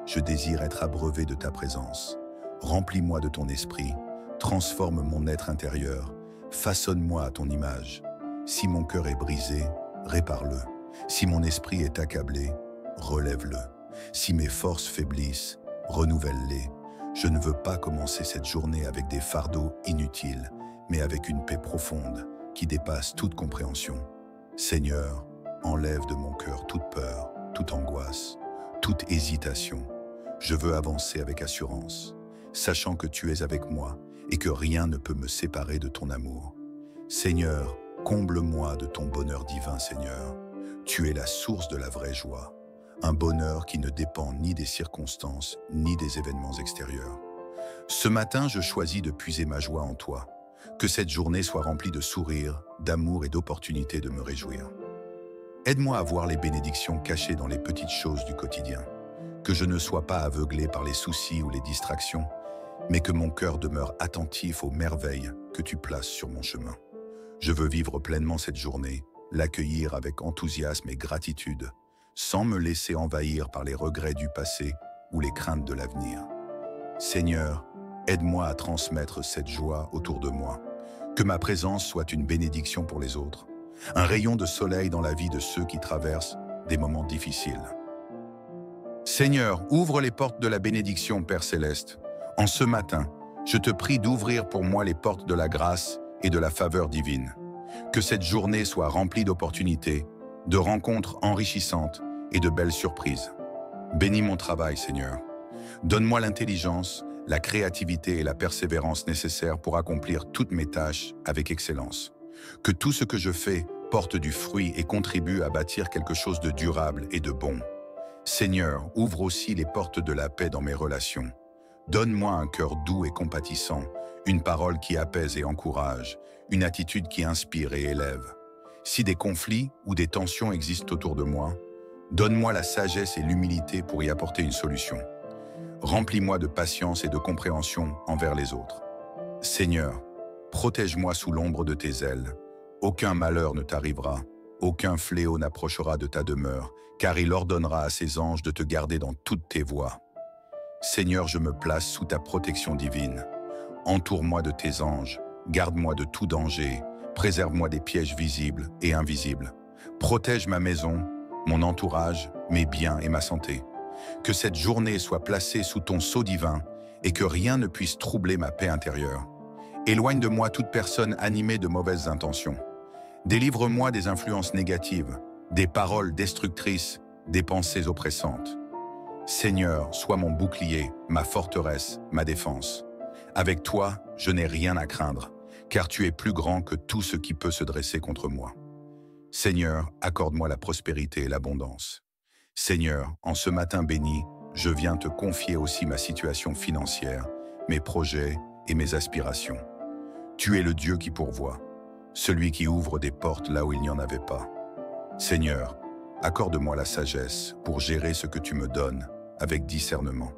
je désire être abreuvé de ta présence. Remplis-moi de ton esprit, transforme mon être intérieur, façonne-moi à ton image. Si mon cœur est brisé, répare-le. Si mon esprit est accablé, relève-le. Si mes forces faiblissent, renouvelle-les. Je ne veux pas commencer cette journée avec des fardeaux inutiles, mais avec une paix profonde qui dépasse toute compréhension. Seigneur, enlève de mon cœur toute peur, toute angoisse, toute hésitation. Je veux avancer avec assurance, sachant que tu es avec moi et que rien ne peut me séparer de ton amour. Seigneur, comble-moi de ton bonheur divin, Seigneur. Tu es la source de la vraie joie, un bonheur qui ne dépend ni des circonstances ni des événements extérieurs. Ce matin, je choisis de puiser ma joie en toi. Que cette journée soit remplie de sourires, d'amour et d'opportunités de me réjouir. Aide-moi à voir les bénédictions cachées dans les petites choses du quotidien. Que je ne sois pas aveuglé par les soucis ou les distractions, mais que mon cœur demeure attentif aux merveilles que tu places sur mon chemin. Je veux vivre pleinement cette journée, l'accueillir avec enthousiasme et gratitude, sans me laisser envahir par les regrets du passé ou les craintes de l'avenir. Seigneur, aide-moi à transmettre cette joie autour de moi. Que ma présence soit une bénédiction pour les autres, un rayon de soleil dans la vie de ceux qui traversent des moments difficiles. Seigneur, ouvre les portes de la bénédiction, Père Céleste. En ce matin, je te prie d'ouvrir pour moi les portes de la grâce et de la faveur divine. Que cette journée soit remplie d'opportunités, de rencontres enrichissantes et de belles surprises. Bénis mon travail, Seigneur. Donne-moi l'intelligence, la créativité et la persévérance nécessaires pour accomplir toutes mes tâches avec excellence. Que tout ce que je fais porte du fruit et contribue à bâtir quelque chose de durable et de bon. Seigneur, ouvre aussi les portes de la paix dans mes relations. Donne-moi un cœur doux et compatissant, une parole qui apaise et encourage, une attitude qui inspire et élève. Si des conflits ou des tensions existent autour de moi, donne-moi la sagesse et l'humilité pour y apporter une solution. Remplis-moi de patience et de compréhension envers les autres. Seigneur, protège-moi sous l'ombre de tes ailes. Aucun malheur ne t'arrivera, aucun fléau n'approchera de ta demeure, car il ordonnera à ses anges de te garder dans toutes tes voies. Seigneur, je me place sous ta protection divine. Entoure-moi de tes anges, garde-moi de tout danger, préserve-moi des pièges visibles et invisibles. Protège ma maison, mon entourage, mes biens et ma santé. Que cette journée soit placée sous ton sceau divin et que rien ne puisse troubler ma paix intérieure. Éloigne de moi toute personne animée de mauvaises intentions. Délivre-moi des influences négatives, des paroles destructrices, des pensées oppressantes. Seigneur, sois mon bouclier, ma forteresse, ma défense. Avec toi, je n'ai rien à craindre, car tu es plus grand que tout ce qui peut se dresser contre moi. Seigneur, accorde-moi la prospérité et l'abondance. Seigneur, en ce matin béni, je viens te confier aussi ma situation financière, mes projets et mes aspirations. Tu es le Dieu qui pourvoit, celui qui ouvre des portes là où il n'y en avait pas. Seigneur, accorde-moi la sagesse pour gérer ce que tu me donnes avec discernement.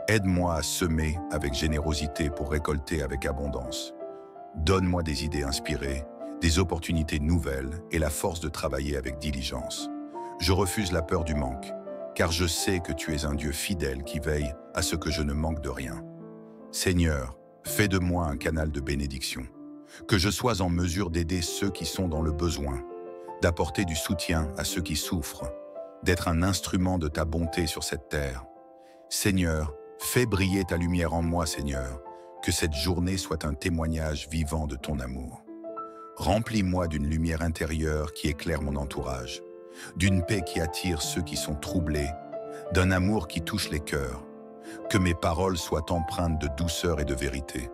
Aide-moi à semer avec générosité pour récolter avec abondance. Donne-moi des idées inspirées, des opportunités nouvelles et la force de travailler avec diligence. Je refuse la peur du manque, car je sais que tu es un Dieu fidèle qui veille à ce que je ne manque de rien. Seigneur, fais de moi un canal de bénédiction, que je sois en mesure d'aider ceux qui sont dans le besoin, d'apporter du soutien à ceux qui souffrent, d'être un instrument de ta bonté sur cette terre. Seigneur, fais briller ta lumière en moi, Seigneur, que cette journée soit un témoignage vivant de ton amour. Remplis-moi d'une lumière intérieure qui éclaire mon entourage, d'une paix qui attire ceux qui sont troublés, d'un amour qui touche les cœurs. Que mes paroles soient empreintes de douceur et de vérité,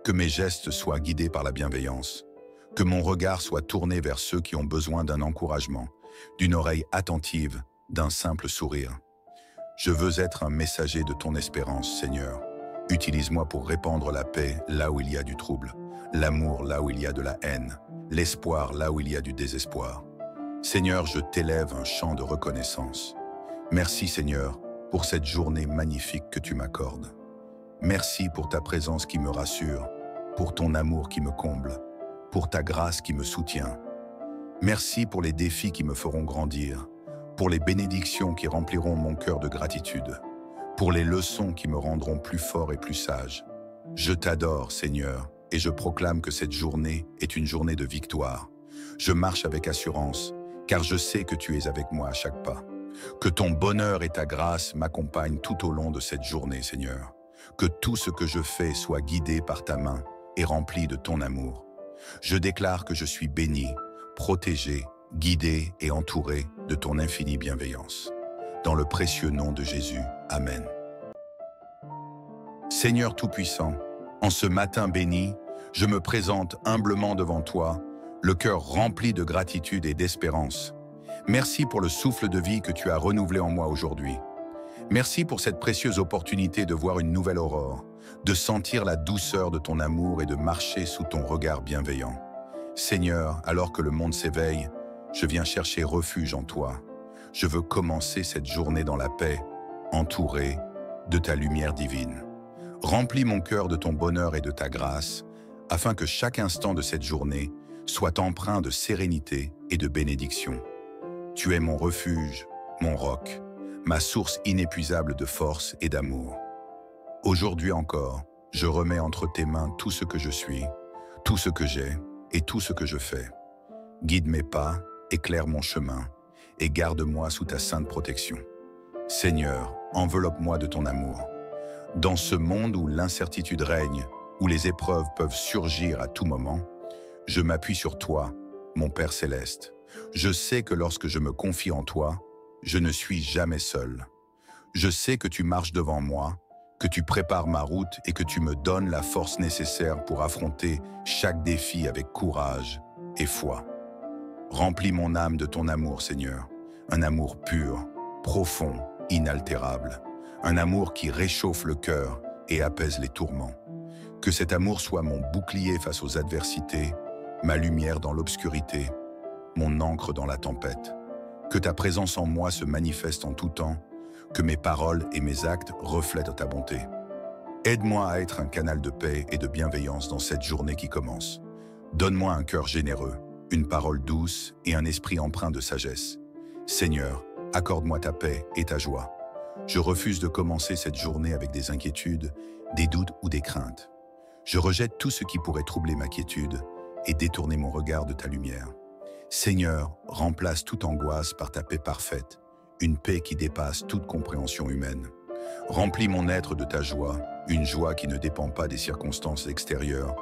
que mes gestes soient guidés par la bienveillance, que mon regard soit tourné vers ceux qui ont besoin d'un encouragement, d'une oreille attentive, d'un simple sourire. Je veux être un messager de ton espérance, Seigneur. Utilise-moi pour répandre la paix là où il y a du trouble, l'amour là où il y a de la haine, l'espoir là où il y a du désespoir. Seigneur, je t'élève un chant de reconnaissance. Merci, Seigneur, pour cette journée magnifique que tu m'accordes. Merci pour ta présence qui me rassure, pour ton amour qui me comble, pour ta grâce qui me soutient. Merci pour les défis qui me feront grandir, pour les bénédictions qui rempliront mon cœur de gratitude, pour les leçons qui me rendront plus fort et plus sage. Je t'adore, Seigneur, et je proclame que cette journée est une journée de victoire. Je marche avec assurance, car je sais que tu es avec moi à chaque pas. Que ton bonheur et ta grâce m'accompagnent tout au long de cette journée, Seigneur. Que tout ce que je fais soit guidé par ta main et rempli de ton amour. Je déclare que je suis béni, protégé, guidé et entouré de ton infinie bienveillance. Dans le précieux nom de Jésus. Amen. Seigneur Tout-Puissant, en ce matin béni, je me présente humblement devant toi, le cœur rempli de gratitude et d'espérance. Merci pour le souffle de vie que tu as renouvelé en moi aujourd'hui. Merci pour cette précieuse opportunité de voir une nouvelle aurore, de sentir la douceur de ton amour et de marcher sous ton regard bienveillant. Seigneur, alors que le monde s'éveille, je viens chercher refuge en toi. Je veux commencer cette journée dans la paix, entouré de ta lumière divine. Remplis mon cœur de ton bonheur et de ta grâce, afin que chaque instant de cette journée soit empreint de sérénité et de bénédiction. Tu es mon refuge, mon roc, ma source inépuisable de force et d'amour. Aujourd'hui encore, je remets entre tes mains tout ce que je suis, tout ce que j'ai et tout ce que je fais. Guide mes pas, éclaire mon chemin et garde-moi sous ta sainte protection. Seigneur, enveloppe-moi de ton amour. Dans ce monde où l'incertitude règne, où les épreuves peuvent surgir à tout moment, je m'appuie sur toi, mon Père céleste. Je sais que lorsque je me confie en toi, je ne suis jamais seul. Je sais que tu marches devant moi, que tu prépares ma route et que tu me donnes la force nécessaire pour affronter chaque défi avec courage et foi. Remplis mon âme de ton amour, Seigneur, un amour pur, profond, inaltérable, un amour qui réchauffe le cœur et apaise les tourments. Que cet amour soit mon bouclier face aux adversités, ma lumière dans l'obscurité, mon ancre dans la tempête. Que ta présence en moi se manifeste en tout temps, que mes paroles et mes actes reflètent ta bonté. Aide-moi à être un canal de paix et de bienveillance dans cette journée qui commence. Donne-moi un cœur généreux, une parole douce et un esprit empreint de sagesse. Seigneur, accorde-moi ta paix et ta joie. Je refuse de commencer cette journée avec des inquiétudes, des doutes ou des craintes. Je rejette tout ce qui pourrait troubler ma quiétude et détourner mon regard de ta lumière. Seigneur, remplace toute angoisse par ta paix parfaite, une paix qui dépasse toute compréhension humaine. Remplis mon être de ta joie, une joie qui ne dépend pas des circonstances extérieures,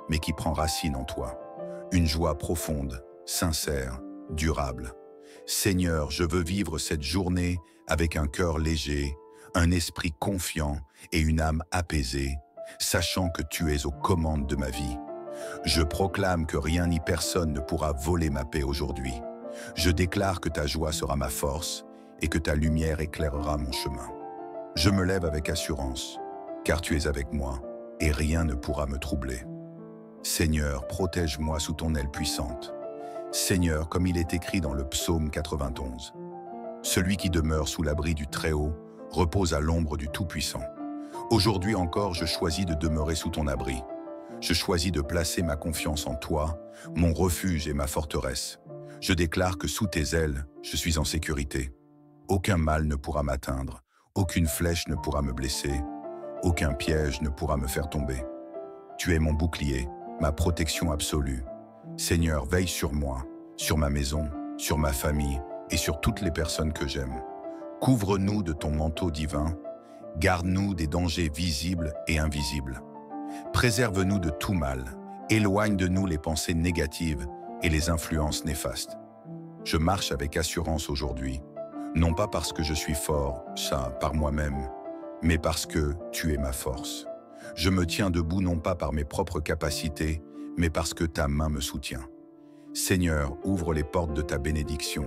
mais qui prend racine en toi. Une joie profonde, sincère, durable. Seigneur, je veux vivre cette journée avec un cœur léger, un esprit confiant et une âme apaisée, sachant que tu es aux commandes de ma vie. Je proclame que rien ni personne ne pourra voler ma paix aujourd'hui. Je déclare que ta joie sera ma force et que ta lumière éclairera mon chemin. Je me lève avec assurance, car tu es avec moi et rien ne pourra me troubler. Seigneur, protège-moi sous ton aile puissante. Seigneur, comme il est écrit dans le psaume 91, celui qui demeure sous l'abri du Très-Haut repose à l'ombre du Tout-Puissant. Aujourd'hui encore, je choisis de demeurer sous ton abri. Je choisis de placer ma confiance en toi, mon refuge et ma forteresse. Je déclare que sous tes ailes, je suis en sécurité. Aucun mal ne pourra m'atteindre, aucune flèche ne pourra me blesser, aucun piège ne pourra me faire tomber. Tu es mon bouclier, ma protection absolue. Seigneur, veille sur moi, sur ma maison, sur ma famille et sur toutes les personnes que j'aime. Couvre-nous de ton manteau divin, garde-nous des dangers visibles et invisibles. Préserve-nous de tout mal, éloigne de nous les pensées négatives et les influences néfastes. Je marche avec assurance aujourd'hui, non pas parce que je suis fort, ça, par moi-même, mais parce que tu es ma force. Je me tiens debout non pas par mes propres capacités, mais parce que ta main me soutient. Seigneur, ouvre les portes de ta bénédiction,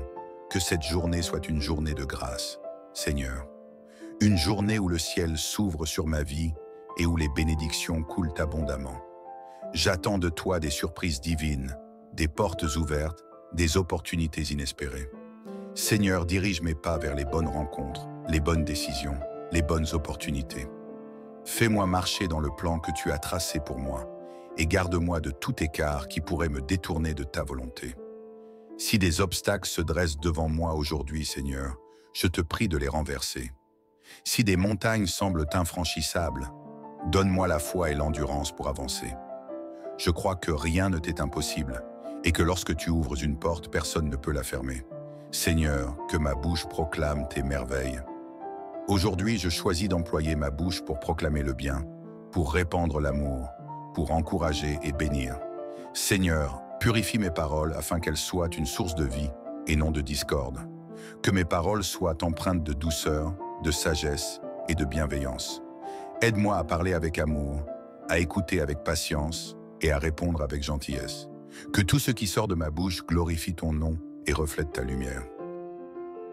que cette journée soit une journée de grâce. Seigneur, une journée où le ciel s'ouvre sur ma vie et où les bénédictions coulent abondamment. J'attends de toi des surprises divines, des portes ouvertes, des opportunités inespérées. Seigneur, dirige mes pas vers les bonnes rencontres, les bonnes décisions, les bonnes opportunités. Fais-moi marcher dans le plan que tu as tracé pour moi et garde-moi de tout écart qui pourrait me détourner de ta volonté. Si des obstacles se dressent devant moi aujourd'hui, Seigneur, je te prie de les renverser. Si des montagnes semblent infranchissables, donne-moi la foi et l'endurance pour avancer. Je crois que rien ne t'est impossible et que lorsque tu ouvres une porte, personne ne peut la fermer. Seigneur, que ma bouche proclame tes merveilles. Aujourd'hui, je choisis d'employer ma bouche pour proclamer le bien, pour répandre l'amour, pour encourager et bénir. Seigneur, purifie mes paroles afin qu'elles soient une source de vie et non de discorde. Que mes paroles soient empreintes de douceur, de sagesse et de bienveillance. Aide-moi à parler avec amour, à écouter avec patience et à répondre avec gentillesse. Que tout ce qui sort de ma bouche glorifie ton nom et reflète ta lumière.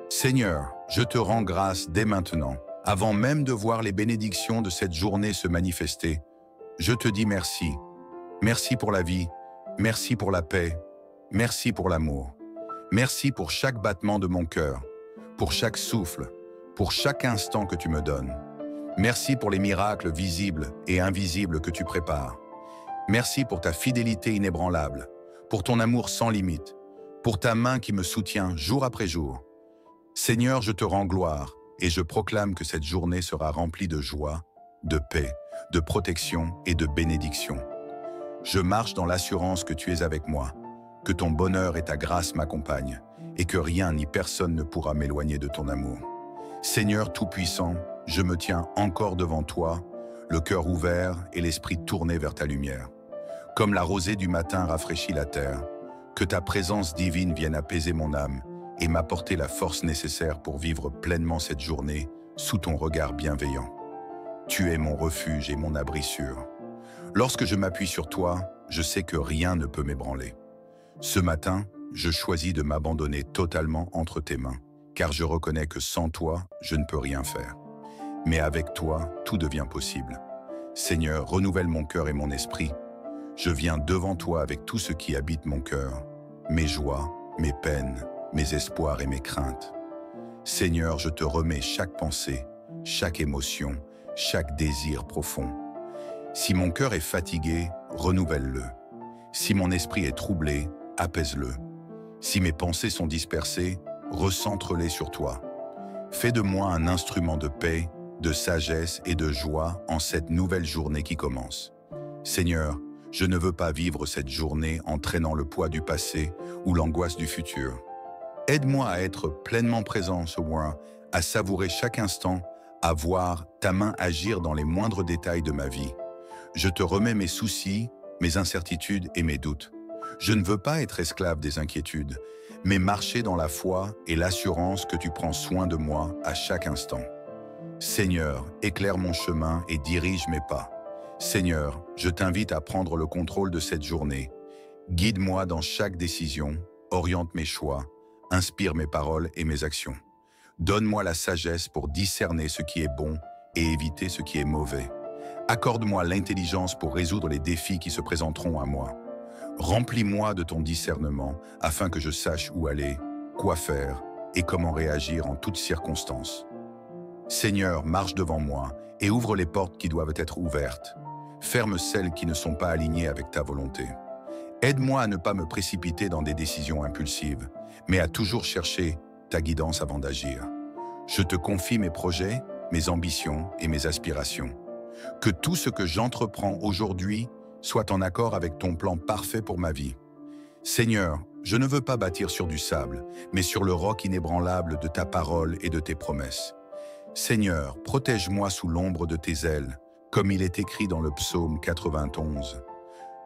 Seigneur, je te rends grâce dès maintenant, avant même de voir les bénédictions de cette journée se manifester. Je te dis merci. Merci pour la vie, merci pour la paix, merci pour l'amour. Merci pour chaque battement de mon cœur, pour chaque souffle, pour chaque instant que tu me donnes. Merci pour les miracles visibles et invisibles que tu prépares. Merci pour ta fidélité inébranlable, pour ton amour sans limite, pour ta main qui me soutient jour après jour. Seigneur, je te rends gloire et je proclame que cette journée sera remplie de joie, de paix, de protection et de bénédiction. Je marche dans l'assurance que tu es avec moi, que ton bonheur et ta grâce m'accompagnent et que rien ni personne ne pourra m'éloigner de ton amour. Seigneur Tout-Puissant, je me tiens encore devant toi, le cœur ouvert et l'esprit tourné vers ta lumière. Comme la rosée du matin rafraîchit la terre, que ta présence divine vienne apaiser mon âme et m'apporter la force nécessaire pour vivre pleinement cette journée sous ton regard bienveillant. Tu es mon refuge et mon abri sûr. Lorsque je m'appuie sur toi, je sais que rien ne peut m'ébranler. Ce matin, je choisis de m'abandonner totalement entre tes mains, car je reconnais que sans toi, je ne peux rien faire. Mais avec toi, tout devient possible. Seigneur, renouvelle mon cœur et mon esprit. Je viens devant toi avec tout ce qui habite mon cœur, mes joies, mes peines, mes espoirs et mes craintes. Seigneur, je te remets chaque pensée, chaque émotion, chaque désir profond. Si mon cœur est fatigué, renouvelle-le. Si mon esprit est troublé, apaise-le. Si mes pensées sont dispersées, recentre-les sur toi. Fais de moi un instrument de paix, de sagesse et de joie en cette nouvelle journée qui commence. Seigneur, je ne veux pas vivre cette journée en traînant le poids du passé ou l'angoisse du futur. Aide-moi à être pleinement présent ce mois, à savourer chaque instant, à voir ta main agir dans les moindres détails de ma vie. Je te remets mes soucis, mes incertitudes et mes doutes. Je ne veux pas être esclave des inquiétudes, mais marcher dans la foi et l'assurance que tu prends soin de moi à chaque instant. Seigneur, éclaire mon chemin et dirige mes pas. Seigneur, je t'invite à prendre le contrôle de cette journée. Guide-moi dans chaque décision, oriente mes choix, inspire mes paroles et mes actions. Donne-moi la sagesse pour discerner ce qui est bon et éviter ce qui est mauvais. Accorde-moi l'intelligence pour résoudre les défis qui se présenteront à moi. Remplis-moi de ton discernement afin que je sache où aller, quoi faire et comment réagir en toutes circonstances. Seigneur, marche devant moi et ouvre les portes qui doivent être ouvertes. Ferme celles qui ne sont pas alignées avec ta volonté. Aide-moi à ne pas me précipiter dans des décisions impulsives, mais à toujours chercher ta guidance avant d'agir. Je te confie mes projets, mes ambitions et mes aspirations. Que tout ce que j'entreprends aujourd'hui soit en accord avec ton plan parfait pour ma vie. Seigneur, je ne veux pas bâtir sur du sable, mais sur le roc inébranlable de ta parole et de tes promesses. Seigneur, protège-moi sous l'ombre de tes ailes, comme il est écrit dans le psaume 91.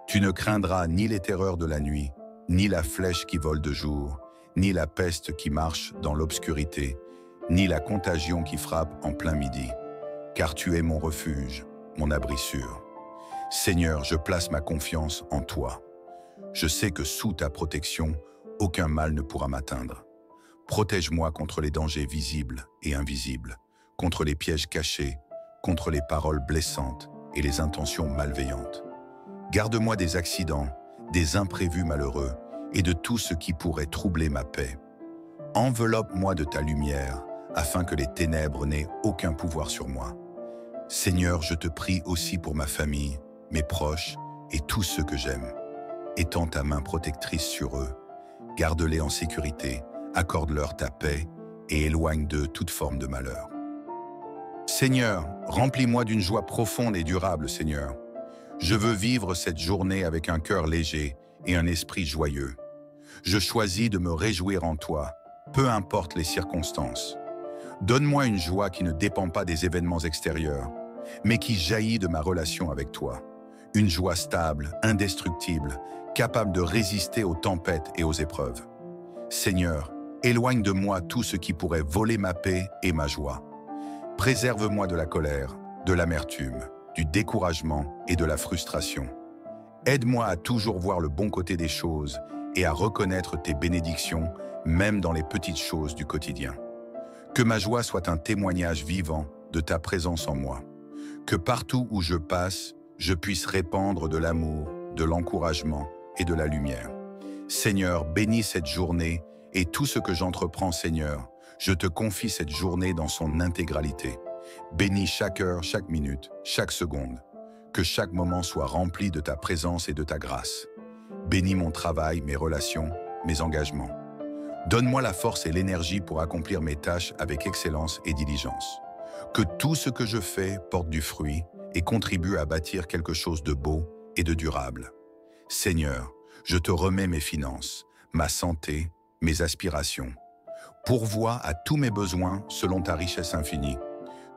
Tu ne craindras ni les terreurs de la nuit, ni la flèche qui vole de jour, ni la peste qui marche dans l'obscurité, ni la contagion qui frappe en plein midi. Car tu es mon refuge, mon abri sûr. Seigneur, je place ma confiance en toi. Je sais que sous ta protection, aucun mal ne pourra m'atteindre. Protège-moi contre les dangers visibles et invisibles, contre les pièges cachés, contre les paroles blessantes et les intentions malveillantes. Garde-moi des accidents, des imprévus malheureux et de tout ce qui pourrait troubler ma paix. Enveloppe-moi de ta lumière afin que les ténèbres n'aient aucun pouvoir sur moi. Seigneur, je te prie aussi pour ma famille, mes proches et tous ceux que j'aime. Étends ta main protectrice sur eux. Garde-les en sécurité, accorde-leur ta paix et éloigne d'eux toute forme de malheur. Seigneur, remplis-moi d'une joie profonde et durable, Seigneur. Je veux vivre cette journée avec un cœur léger et un esprit joyeux. Je choisis de me réjouir en toi, peu importe les circonstances. Donne-moi une joie qui ne dépend pas des événements extérieurs, mais qui jaillit de ma relation avec toi. Une joie stable, indestructible, capable de résister aux tempêtes et aux épreuves. Seigneur, éloigne de moi tout ce qui pourrait voler ma paix et ma joie. Préserve-moi de la colère, de l'amertume, du découragement et de la frustration. Aide-moi à toujours voir le bon côté des choses et à reconnaître tes bénédictions, même dans les petites choses du quotidien. Que ma joie soit un témoignage vivant de ta présence en moi. Que partout où je passe, je puisse répandre de l'amour, de l'encouragement et de la lumière. Seigneur, bénis cette journée et tout ce que j'entreprends, Seigneur. Je te confie cette journée dans son intégralité. Bénis chaque heure, chaque minute, chaque seconde. Que chaque moment soit rempli de ta présence et de ta grâce. Bénis mon travail, mes relations, mes engagements. Donne-moi la force et l'énergie pour accomplir mes tâches avec excellence et diligence. Que tout ce que je fais porte du fruit et contribue à bâtir quelque chose de beau et de durable. Seigneur, je te remets mes finances, ma santé, mes aspirations. Pourvois à tous mes besoins selon ta richesse infinie.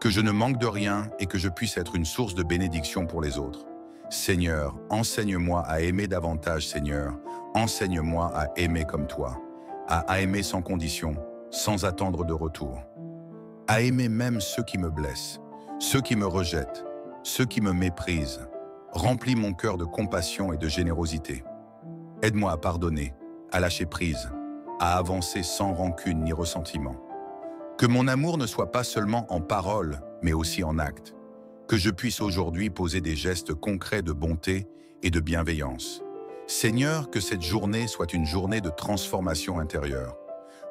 Que je ne manque de rien et que je puisse être une source de bénédiction pour les autres. Seigneur, enseigne-moi à aimer davantage, Seigneur. Enseigne-moi à aimer comme toi. À aimer sans condition, sans attendre de retour. À aimer même ceux qui me blessent, ceux qui me rejettent, ceux qui me méprisent. Remplis mon cœur de compassion et de générosité. Aide-moi à pardonner, à lâcher prise, à avancer sans rancune ni ressentiment. Que mon amour ne soit pas seulement en parole, mais aussi en acte. Que je puisse aujourd'hui poser des gestes concrets de bonté et de bienveillance. Seigneur, que cette journée soit une journée de transformation intérieure.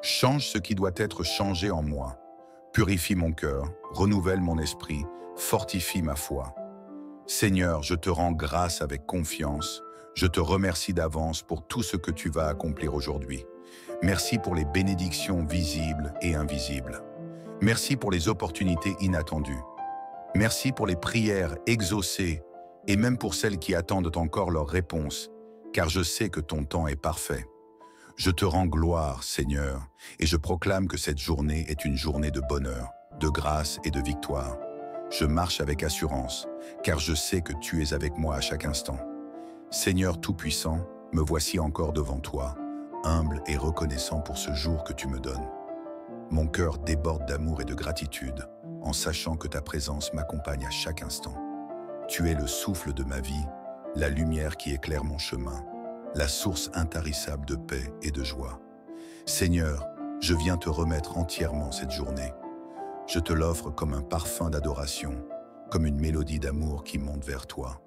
Change ce qui doit être changé en moi. Purifie mon cœur, renouvelle mon esprit, fortifie ma foi. Seigneur, je te rends grâce avec confiance. Je te remercie d'avance pour tout ce que tu vas accomplir aujourd'hui. Merci pour les bénédictions visibles et invisibles. Merci pour les opportunités inattendues. Merci pour les prières exaucées et même pour celles qui attendent encore leur réponse, car je sais que ton temps est parfait. Je te rends gloire, Seigneur, et je proclame que cette journée est une journée de bonheur, de grâce et de victoire. Je marche avec assurance, car je sais que tu es avec moi à chaque instant. Seigneur Tout-Puissant, me voici encore devant toi, humble et reconnaissant pour ce jour que tu me donnes. Mon cœur déborde d'amour et de gratitude, en sachant que ta présence m'accompagne à chaque instant. Tu es le souffle de ma vie, la lumière qui éclaire mon chemin, la source intarissable de paix et de joie. Seigneur, je viens te remettre entièrement cette journée. Je te l'offre comme un parfum d'adoration, comme une mélodie d'amour qui monte vers toi.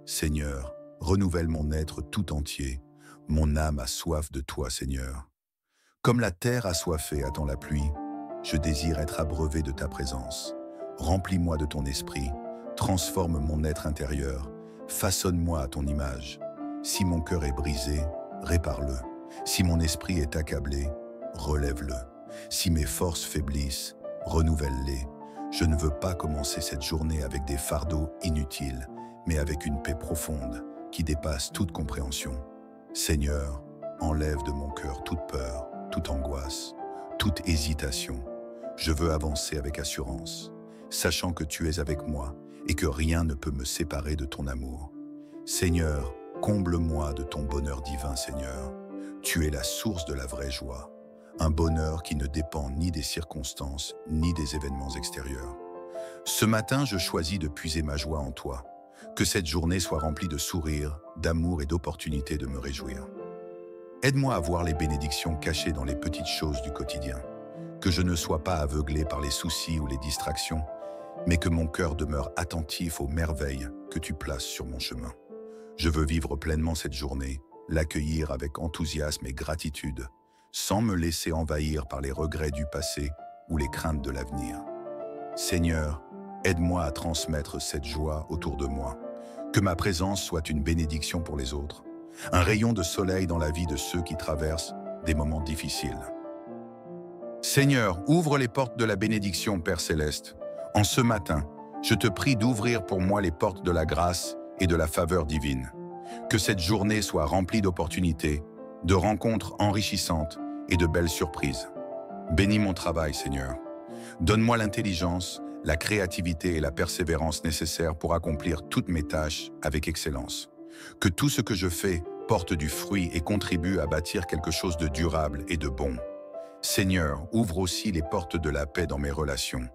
Seigneur, renouvelle mon être tout entier. Mon âme a soif de toi, Seigneur. Comme la terre assoiffée attend la pluie, je désire être abreuvé de ta présence. Remplis-moi de ton esprit, transforme mon être intérieur, façonne-moi à ton image. Si mon cœur est brisé, répare-le. Si mon esprit est accablé, relève-le. Si mes forces faiblissent, renouvelle-les. Je ne veux pas commencer cette journée avec des fardeaux inutiles, mais avec une paix profonde qui dépasse toute compréhension. Seigneur, enlève de mon cœur toute peur, toute angoisse, toute hésitation. Je veux avancer avec assurance, sachant que tu es avec moi et que rien ne peut me séparer de ton amour. Seigneur, comble-moi de ton bonheur divin, Seigneur. Tu es la source de la vraie joie, un bonheur qui ne dépend ni des circonstances ni des événements extérieurs. Ce matin, je choisis de puiser ma joie en toi. Que cette journée soit remplie de sourires, d'amour et d'opportunités de me réjouir. Aide-moi à voir les bénédictions cachées dans les petites choses du quotidien. Que je ne sois pas aveuglé par les soucis ou les distractions, mais que mon cœur demeure attentif aux merveilles que tu places sur mon chemin. Je veux vivre pleinement cette journée, l'accueillir avec enthousiasme et gratitude, sans me laisser envahir par les regrets du passé ou les craintes de l'avenir. Seigneur, aide-moi à transmettre cette joie autour de moi. Que ma présence soit une bénédiction pour les autres, un rayon de soleil dans la vie de ceux qui traversent des moments difficiles. Seigneur, ouvre les portes de la bénédiction, Père Céleste. En ce matin, je te prie d'ouvrir pour moi les portes de la grâce et de la faveur divine. Que cette journée soit remplie d'opportunités, de rencontres enrichissantes et de belles surprises. Bénis mon travail, Seigneur. Donne-moi l'intelligence, la créativité et la persévérance nécessaires pour accomplir toutes mes tâches avec excellence. Que tout ce que je fais porte du fruit et contribue à bâtir quelque chose de durable et de bon. Seigneur, ouvre aussi les portes de la paix dans mes relations.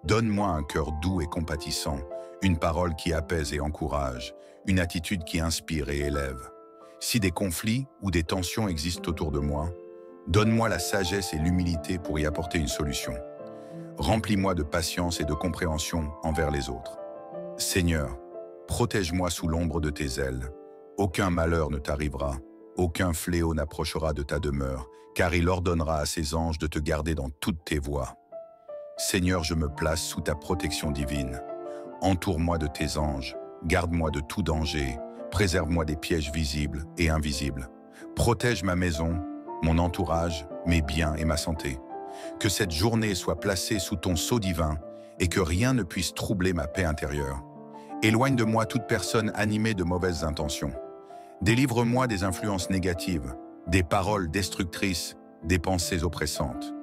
Donne-moi un cœur doux et compatissant, une parole qui apaise et encourage, une attitude qui inspire et élève. Si des conflits ou des tensions existent autour de moi, donne-moi la sagesse et l'humilité pour y apporter une solution. Remplis-moi de patience et de compréhension envers les autres. Seigneur, protège-moi sous l'ombre de tes ailes. Aucun malheur ne t'arrivera, aucun fléau n'approchera de ta demeure, car il ordonnera à ses anges de te garder dans toutes tes voies. Seigneur, je me place sous ta protection divine. Entoure-moi de tes anges, garde-moi de tout danger, préserve-moi des pièges visibles et invisibles. Protège ma maison, mon entourage, mes biens et ma santé. Que cette journée soit placée sous ton sceau divin et que rien ne puisse troubler ma paix intérieure. Éloigne de moi toute personne animée de mauvaises intentions. Délivre-moi des influences négatives, des paroles destructrices, des pensées oppressantes.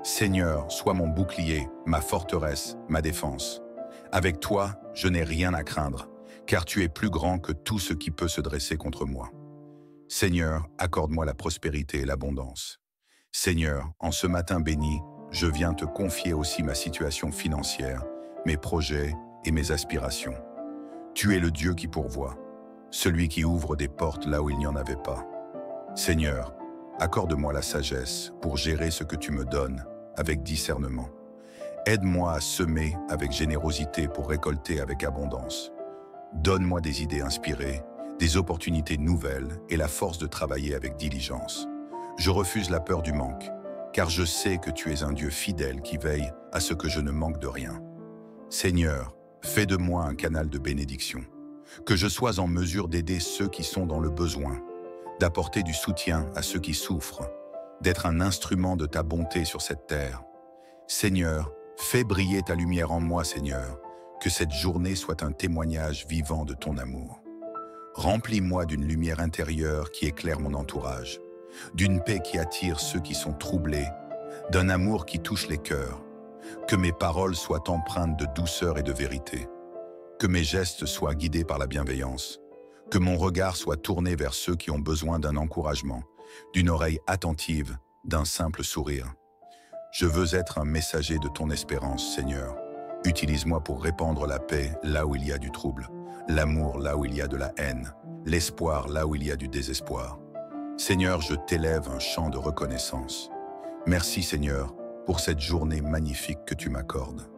Seigneur, sois mon bouclier, ma forteresse, ma défense. Avec toi, je n'ai rien à craindre, car tu es plus grand que tout ce qui peut se dresser contre moi. Seigneur, accorde-moi la prospérité et l'abondance. Seigneur, en ce matin béni, je viens te confier aussi ma situation financière, mes projets et mes aspirations. Tu es le Dieu qui pourvoit, celui qui ouvre des portes là où il n'y en avait pas. Seigneur, accorde-moi la sagesse pour gérer ce que tu me donnes avec discernement. Aide-moi à semer avec générosité pour récolter avec abondance. Donne-moi des idées inspirées, des opportunités nouvelles et la force de travailler avec diligence. Je refuse la peur du manque, car je sais que tu es un Dieu fidèle qui veille à ce que je ne manque de rien. Seigneur, fais de moi un canal de bénédiction, que je sois en mesure d'aider ceux qui sont dans le besoin, d'apporter du soutien à ceux qui souffrent, d'être un instrument de ta bonté sur cette terre. Seigneur, fais briller ta lumière en moi, Seigneur, que cette journée soit un témoignage vivant de ton amour. Remplis-moi d'une lumière intérieure qui éclaire mon entourage, d'une paix qui attire ceux qui sont troublés, d'un amour qui touche les cœurs. Que mes paroles soient empreintes de douceur et de vérité, que mes gestes soient guidés par la bienveillance, que mon regard soit tourné vers ceux qui ont besoin d'un encouragement, d'une oreille attentive, d'un simple sourire. Je veux être un messager de ton espérance, Seigneur. Utilise-moi pour répandre la paix là où il y a du trouble, l'amour là où il y a de la haine, l'espoir là où il y a du désespoir. Seigneur, je t'élève un chant de reconnaissance. Merci, Seigneur, pour cette journée magnifique que tu m'accordes.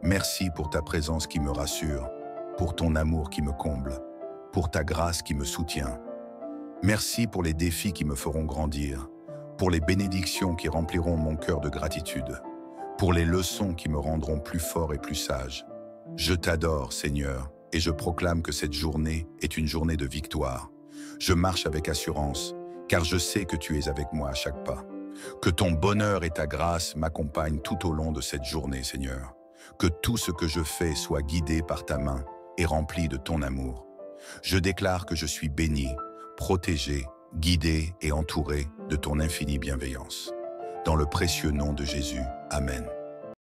Merci pour ta présence qui me rassure, pour ton amour qui me comble, pour ta grâce qui me soutient. Merci pour les défis qui me feront grandir, pour les bénédictions qui rempliront mon cœur de gratitude, pour les leçons qui me rendront plus fort et plus sage. Je t'adore, Seigneur, et je proclame que cette journée est une journée de victoire. Je marche avec assurance, car je sais que tu es avec moi à chaque pas. Que ton bonheur et ta grâce m'accompagnent tout au long de cette journée, Seigneur. Que tout ce que je fais soit guidé par ta main et rempli de ton amour. Je déclare que je suis béni, protégé, guidé et entouré de ton infinie bienveillance. Dans le précieux nom de Jésus, Amen.